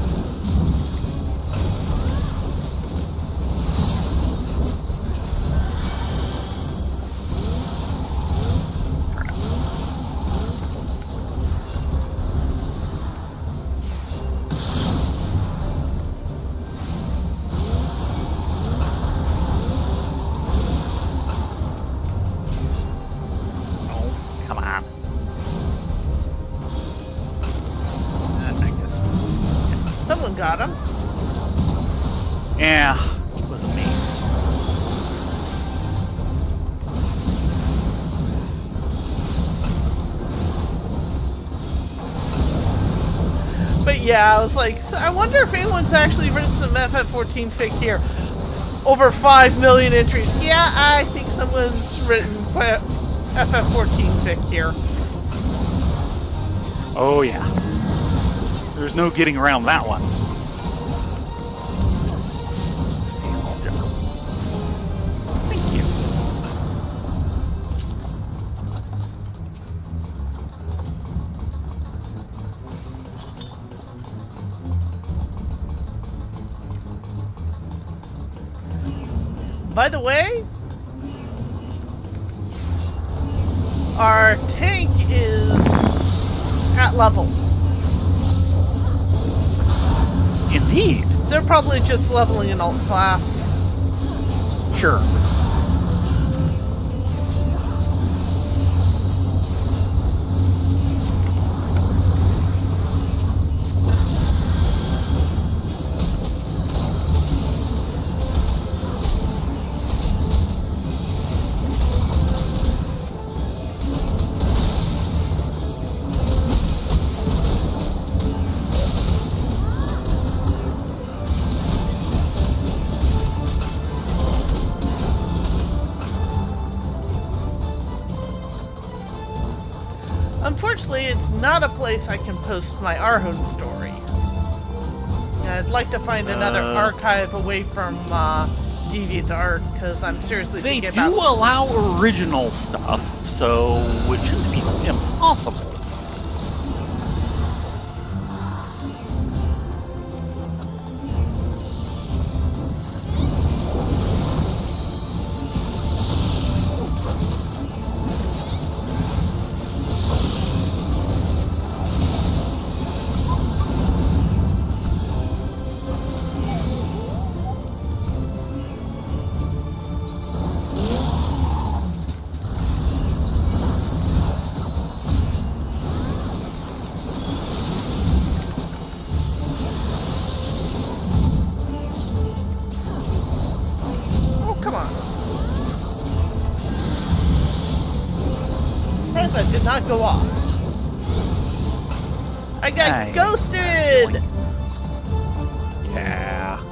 got him. Yeah, wasn't me. But yeah, I was like, so I wonder if anyone's actually written some FF14 fic here. Over 5 million entries. Yeah, I think someone's written FF14 fic here. Oh yeah. There's no getting around that one. Stand still. Thank you. By the way, our tank is at level. Indeed. They're probably just leveling an alt class. Sure. Unfortunately, it's not a place I can post my Arhun story. I'd like to find another archive away from DeviantArt, because I'm seriously They thinking do about... allow original stuff, so it shouldn't be impossible. Oh, come on. Surprised that did not go off. I got Nice. ghosted! Yeah.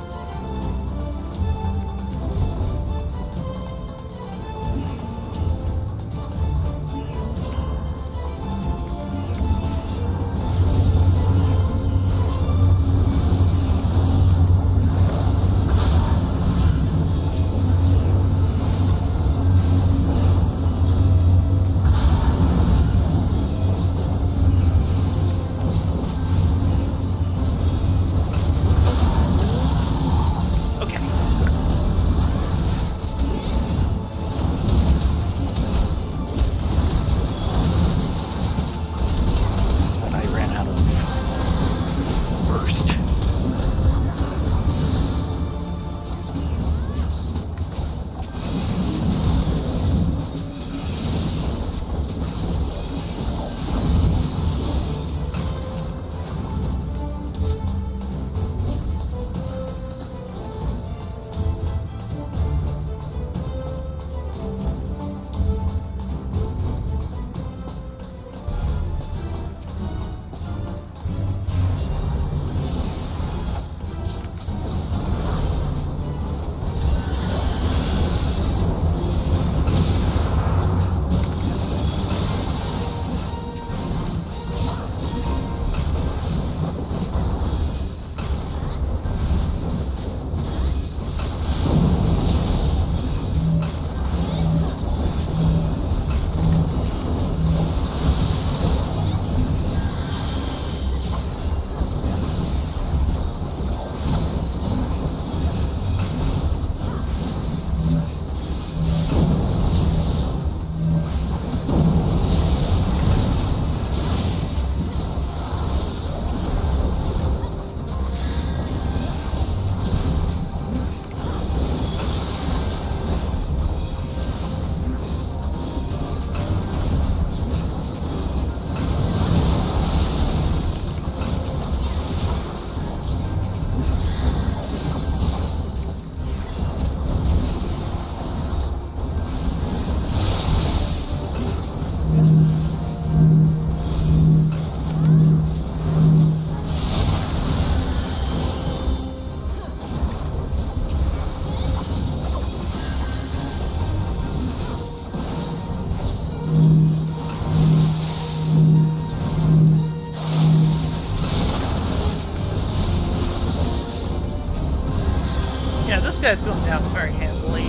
guy's going down very handily.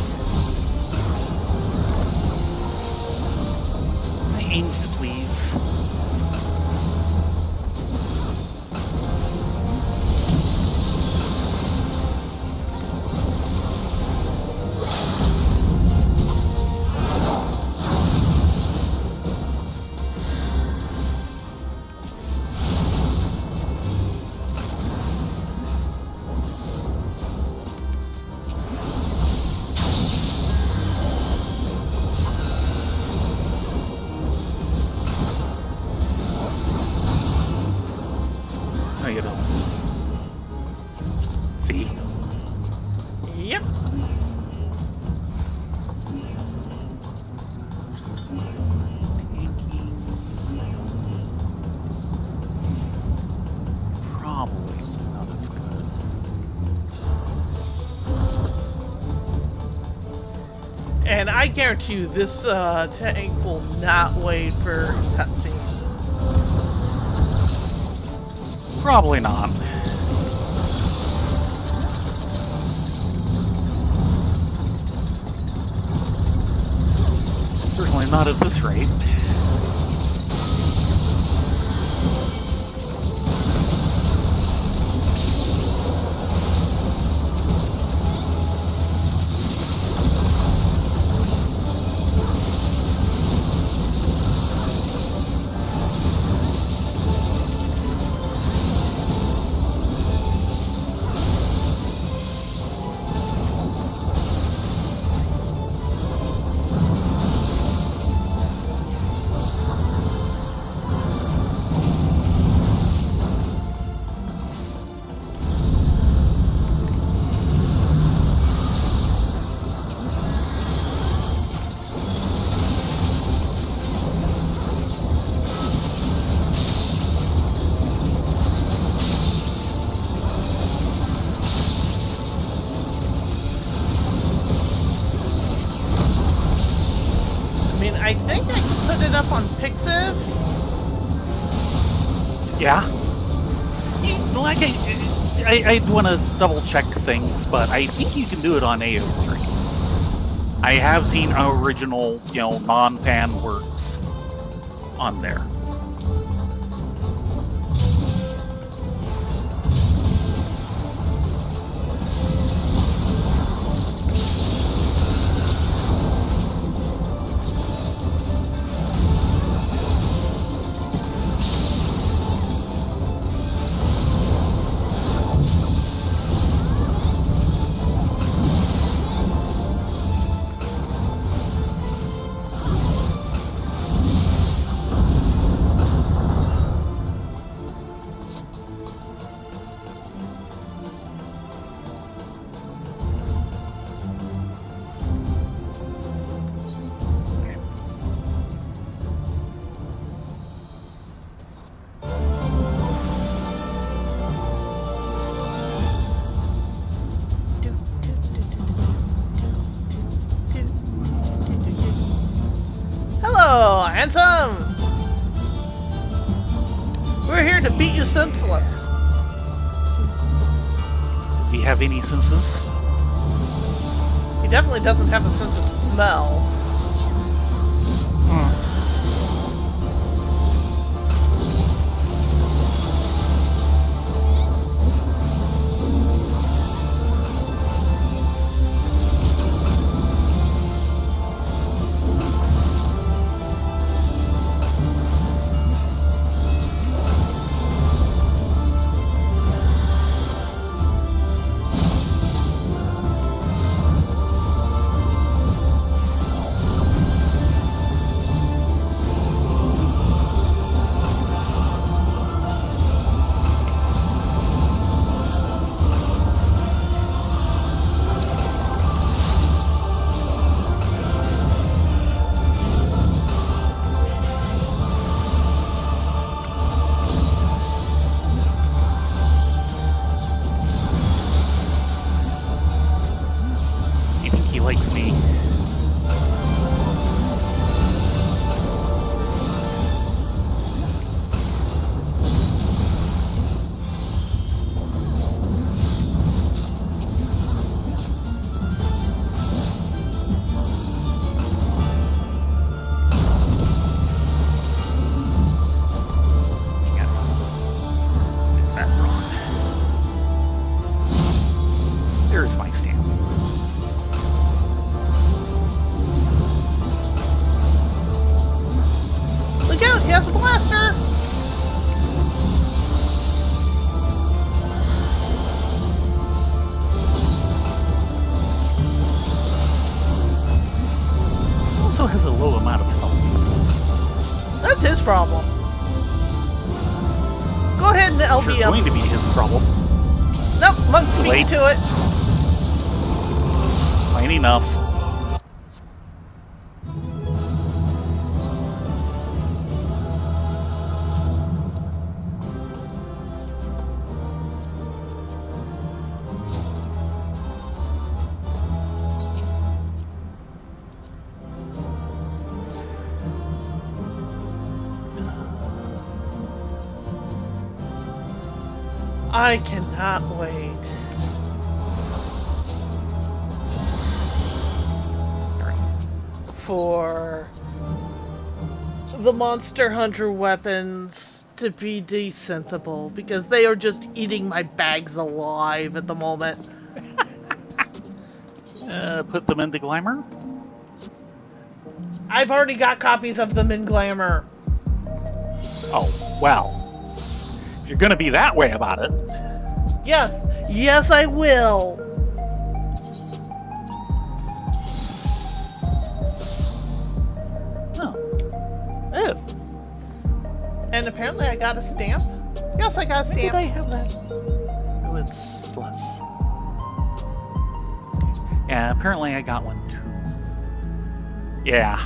My aims to please. I get it. See? Yep. Probably not as good. And I guarantee you this tank will not wait for cutscene. Probably not. Certainly not at this rate. I think I can put it up on FFXIV. Yeah. Like I'd want to double check things, but I think you can do it on AO3. I have seen original, non-fan works on there. Hello, handsome! We're here to beat you senseless. Does he have any senses? He definitely doesn't have a sense of smell. He has a blaster! Also has a low amount of health. That's his problem. Go ahead and LB Sure, him. going to be his problem. Nope, monk beat Wait. to it. Fine enough. I cannot wait. For the Monster Hunter weapons to be desynthable, because they are just eating my bags alive at the moment. Put them into Glamour. I've already got copies of them in Glamour. Oh, well. If you're gonna be that way about it. Yes, yes I will. Oh. And apparently I got a stamp. Yes, I got a When did stamp. I have that? Oh, it's less. Yeah, apparently I got one too. Yeah.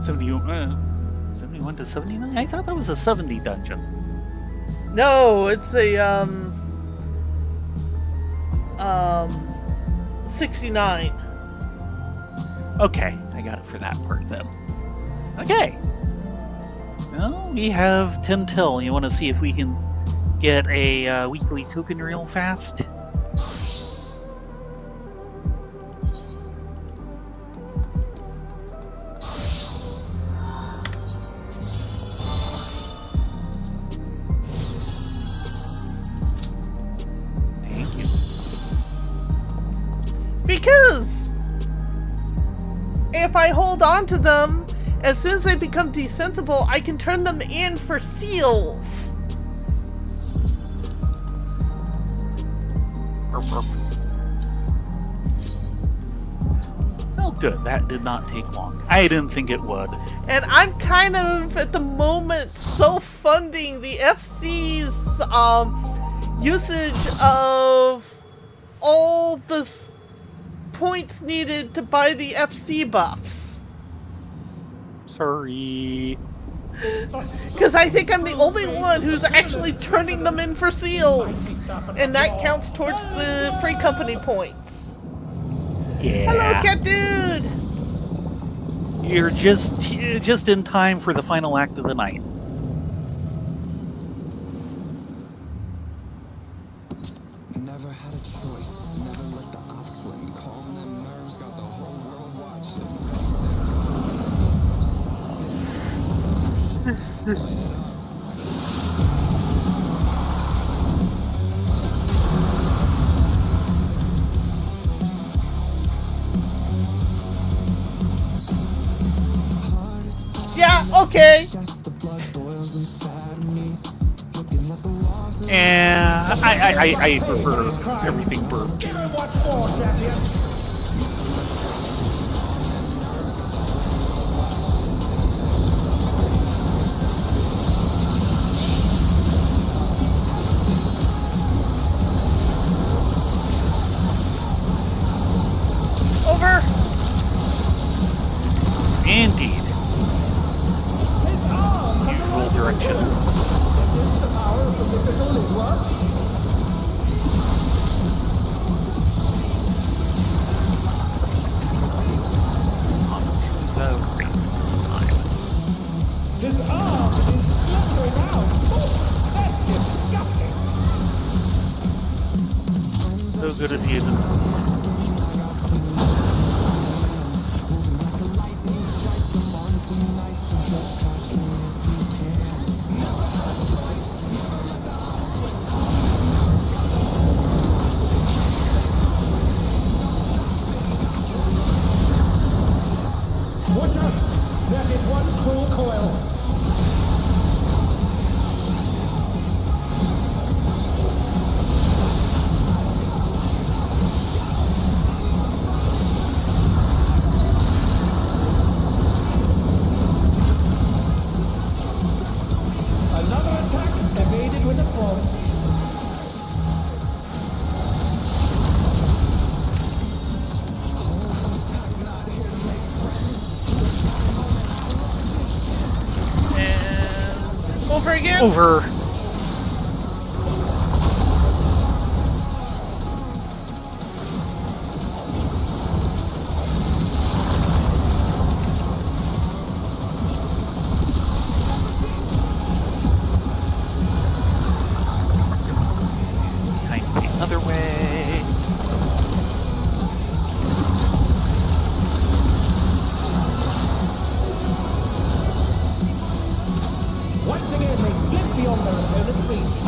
71 to 79? I thought that was a 70 dungeon. No, it's a 69. Okay, I got it for that part then. Okay. Well, we have 10 till. You want to see if we can get a weekly token real fast? Thank you. Because if I hold on to them, as soon as they become desensible, I can turn them in for seals. Well, good. That did not take long. I didn't think it would. And I'm kind of, at the moment, so funding the FC's usage of all the points needed to buy the FC buffs. Sorry. Because I think I'm the only one who's actually turning them in for seals. And that counts towards the free company points. Yeah. Hello, cat dude! You're just in time for the final act of the night. Never had a choice. Never let the ops win. Calm them nerves. Got the whole world watching. Yeah, okay. Just the blood boils inside of me. Looking at the walls of And I prefer everything burped. Give him what for, champion! Over. Indeed. His arm has Usual direction. Is this the power of the mythical Lingua? This time. His arm is slithering out! Oh, that's disgusting! So good at the enemies. Watch out! That is one cruel coil! want. And over again. Over. Kind of the other way. Once again, they slip beyond their opponent's reach.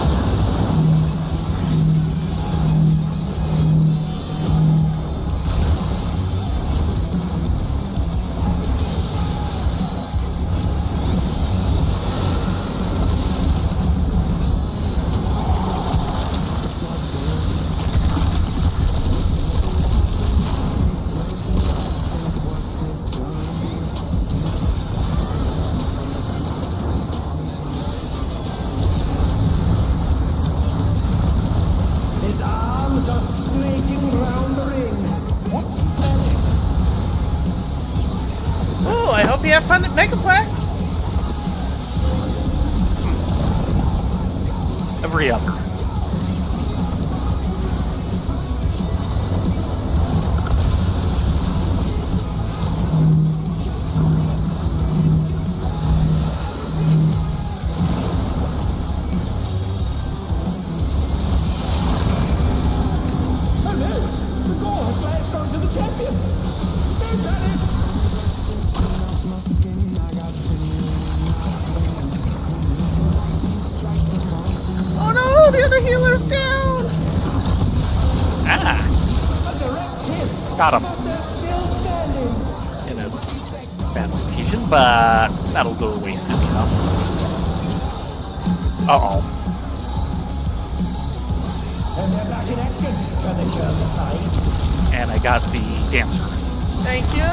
His arms are snaking round the ring. What's he planning? Oh, I hope you have fun at Megaplex. Every other. Oh no! The gore has latched onto the champion! They've done it! Oh no, the other healer's down. Ah, A direct hit! got him. But they're still standing! In a bad location, but that'll go away soon enough. Uh-oh. And they're back in action! Can they turn the tide? And I got the dancer. Thank you.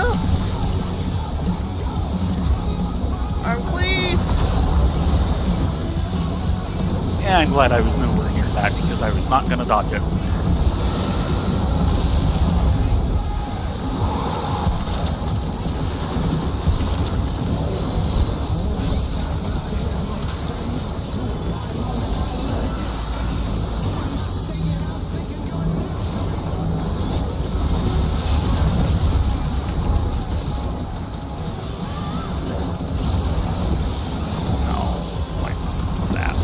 I'm pleased. Yeah, I'm glad I was nowhere near that because I was not going to dodge it. Oh, like that.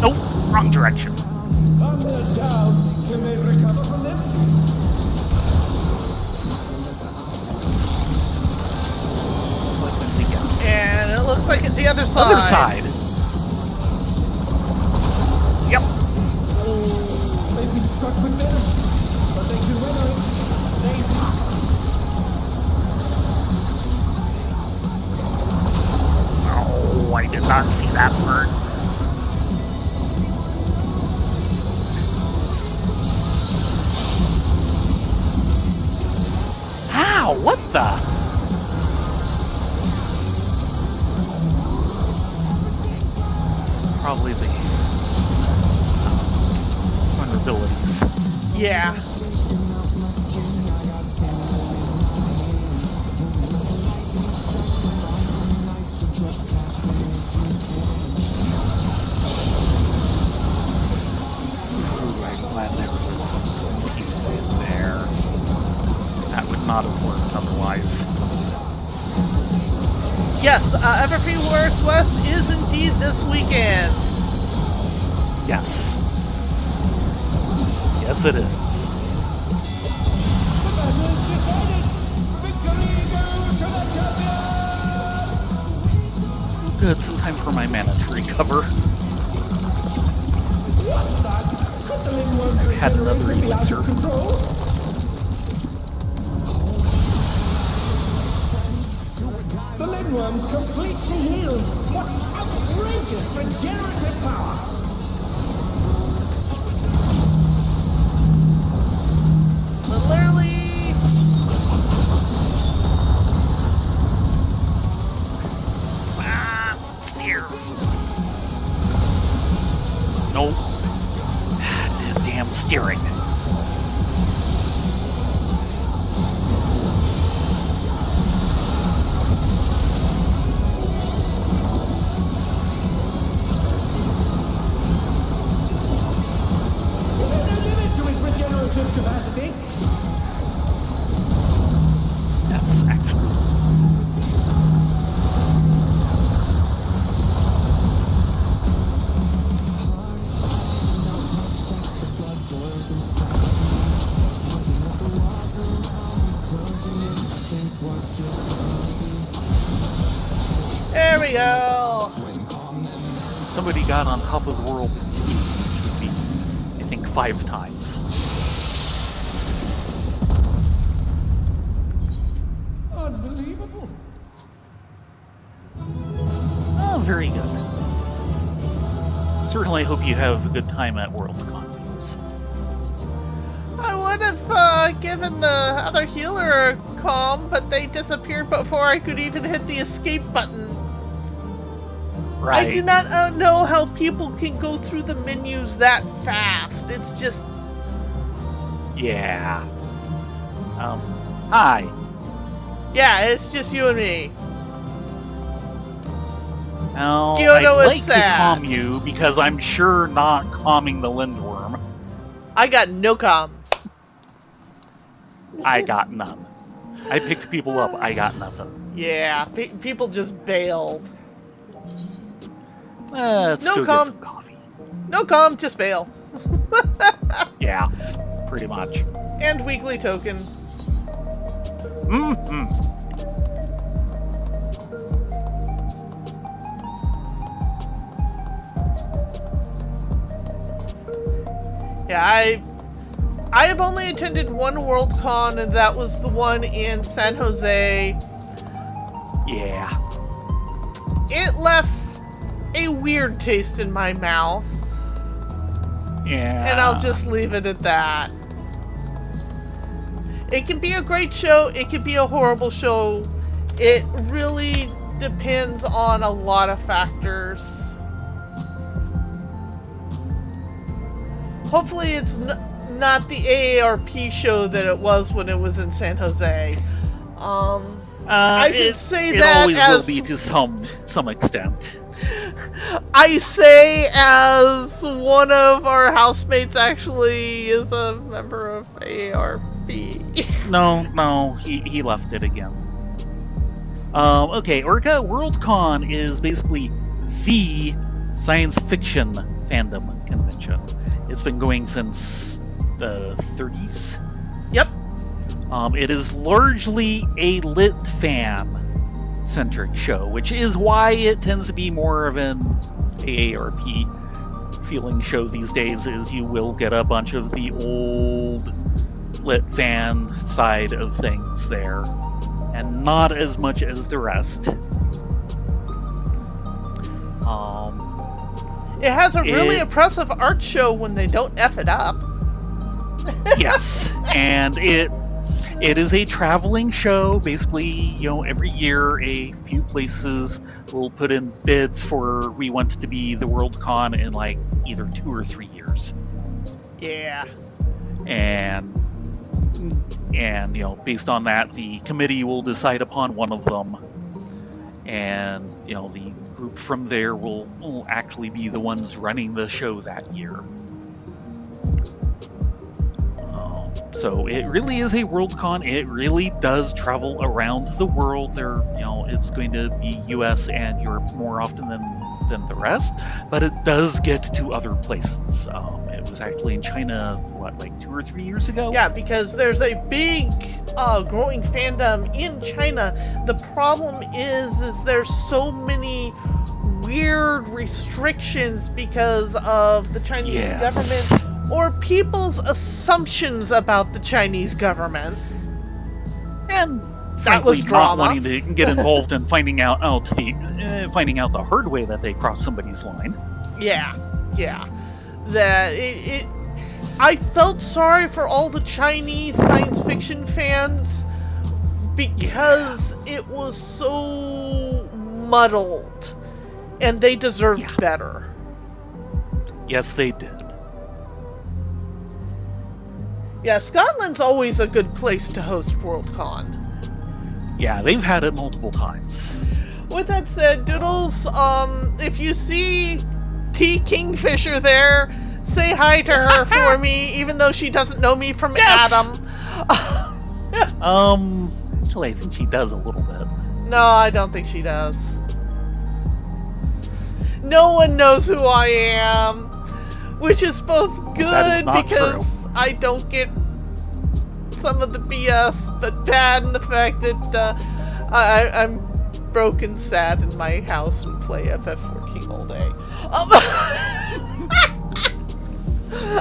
Nope, wrong direction. And they're down! Can they recover from this? Let's see, yes. And it looks like it's the other side. Other side. Yep. They've been struck with venom, but they can weather it. They must! Oh, I did not see that part. How? What the? Probably the vulnerabilities. Yeah. Ooh, I'm glad there was some sort of people in there. That would not have worked otherwise. Yes, FFP Northwest is indeed this weekend. Yes. Yes, it is. The battle good, some time for my mana to recover. What the? Could the Lindworm's Had another regeneration be out elixir. of control? The Lindworm's completely healed. What outrageous regenerative power! Literally. Steer. Nope. Damn steering. Is there no limit to his regenerative capacity? Yes, actually. There we go. Somebody got on top of the world, which would be, I think, 5 times. Unbelievable. Oh, very good. Certainly hope you have a good time at Worldcon. I would have given the other healer a calm, but they disappeared before I could even hit the escape button. Right. I do not know how people can go through the menus that fast. It's just... Yeah. Hi. Yeah, it's just you and me. Now, Kyoto I'd is like to sad. calm you, because I'm sure not calming the Lindworm. I got no comms. I got none. I picked people up, I got nothing. Yeah, people just bailed. Let's No go comm. get some coffee. No comm, just bail. Yeah, pretty much. And weekly token. Mm-hmm. Yeah, I have only attended one Worldcon, and that was the one in San Jose. Yeah. It left a weird taste in my mouth, Yeah. and I'll just leave it at that. It can be a great show, it can be a horrible show. It really depends on a lot of factors. Hopefully it's not the AARP show that it was when it was in San Jose. I should say it that always as will be to some extent. I say as one of our housemates actually is a member of AARP. No, he left it again. Okay, Orca Worldcon is basically the science fiction fandom convention. It's been going since the 30s. Yep. It is largely a lit fan-centric show, which is why it tends to be more of an AARP feeling show these days, is you will get a bunch of the old lit fan side of things there, and not as much as the rest. It has a really impressive art show when they don't F it up. Yes, and it is a traveling show. Basically, every year a few places will put in bids for we want to be the Worldcon in like either 2 or 3 years. Yeah. And based on that, the committee will decide upon one of them, and the group from there will actually be the ones running the show that year. So it really is a Worldcon. It really does travel around the world. There, it's going to be U.S. and Europe more often than the rest, but it does get to other places. It was actually in China, like 2 or 3 years ago? Yeah, because there's a big growing fandom in China. The problem is there's so many weird restrictions because of the Chinese Yes. government or people's assumptions about the Chinese government. And That frankly, was drama. not wanting to get involved in finding out the hard way that they crossed somebody's line. Yeah. That I felt sorry for all the Chinese science fiction fans because it was so muddled, and they deserved better. Yes, they did. Yeah, Scotland's always a good place to host Worldcon. Yeah, they've had it multiple times. With that said, Doodles, if you see T. Kingfisher there, say hi to her for me, even though she doesn't know me from Yes! Adam. Actually, I think she does a little bit. No, I don't think she does. No one knows who I am, which is both That is good not because I don't get some of the BS, but bad in the fact that I'm broken sad in my house and play FF14 all day.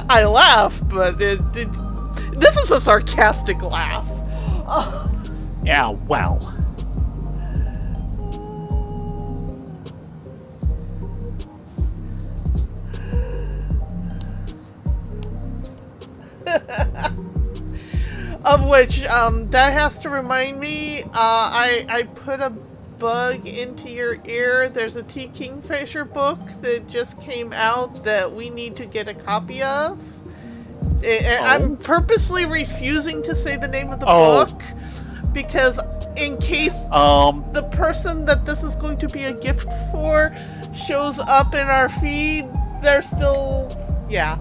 I laugh, but this is a sarcastic laugh. Yeah, wow. Of which, that has to remind me, I put a bug into your ear. There's a T. Kingfisher book that just came out that we need to get a copy of. I'm purposely refusing to say the name of the book, because in case the person that this is going to be a gift for shows up in our feed, they're still, yeah.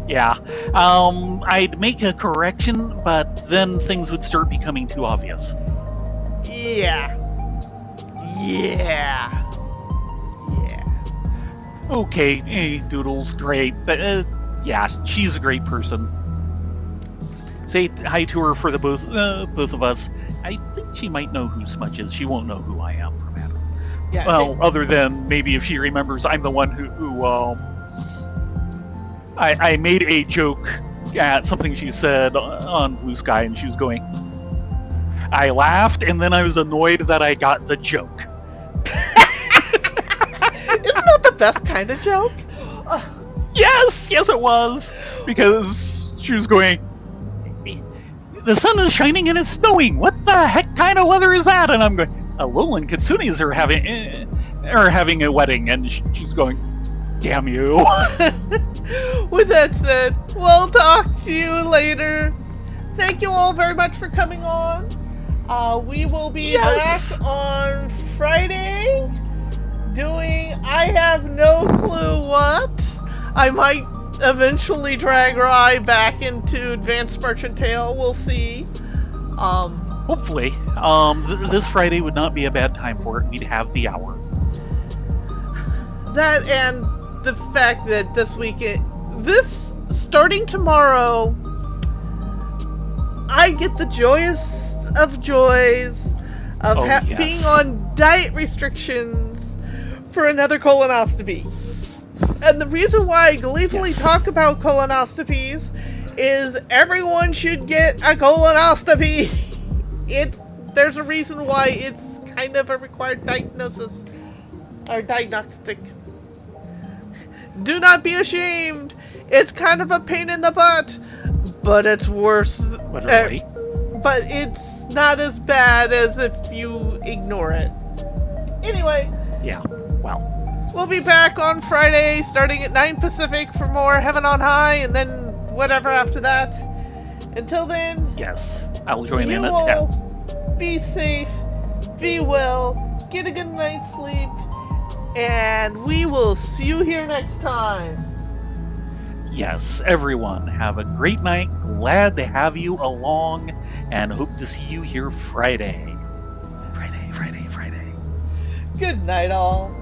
Yeah. I'd make a correction, but then things would start becoming too obvious. Yeah. Okay, Doodle's great, but yeah, she's a great person. Say hi to her for the both of us. I think she might know who Smudge is. She won't know who I am from Adam. Yeah. Well, other than maybe if she remembers, I'm the one who I made a joke at something she said on Blue Sky, and she was going. I laughed, and then I was annoyed that I got the joke. Isn't that the best kind of joke? Yes, it was, because she was going. The sun is shining and it's snowing. What the heck kind of weather is that? And I'm going. Lil and Kitsune's are having a wedding, and she's going. Damn you. With that said, we'll talk to you later. Thank you all very much for coming on. We will be back on Friday doing I have no clue what. I might eventually drag Rye back into Advanced Merchantale. We'll see. Hopefully. This Friday would not be a bad time for it. We'd have the hour. That and the fact that starting tomorrow, I get the joyous of joys of being on diet restrictions for another colonoscopy. And the reason why I gleefully talk about colonoscopies is everyone should get a colonoscopy. There's a reason why it's kind of a required diagnosis or diagnostic. Do not be ashamed. It's kind of a pain in the butt, but it's worse. Literally. But it's not as bad as if you ignore it. Anyway. Yeah, well. We'll be back on Friday starting at 9 Pacific for more Heaven on High and then whatever after that. Until then. Yes, I'll join in You at 10. all be safe, be well, get a good night's sleep, and we will see you here next time. Yes, everyone, have a great night. Glad to have you along, and hope to see you here Friday. Friday. Good night, all.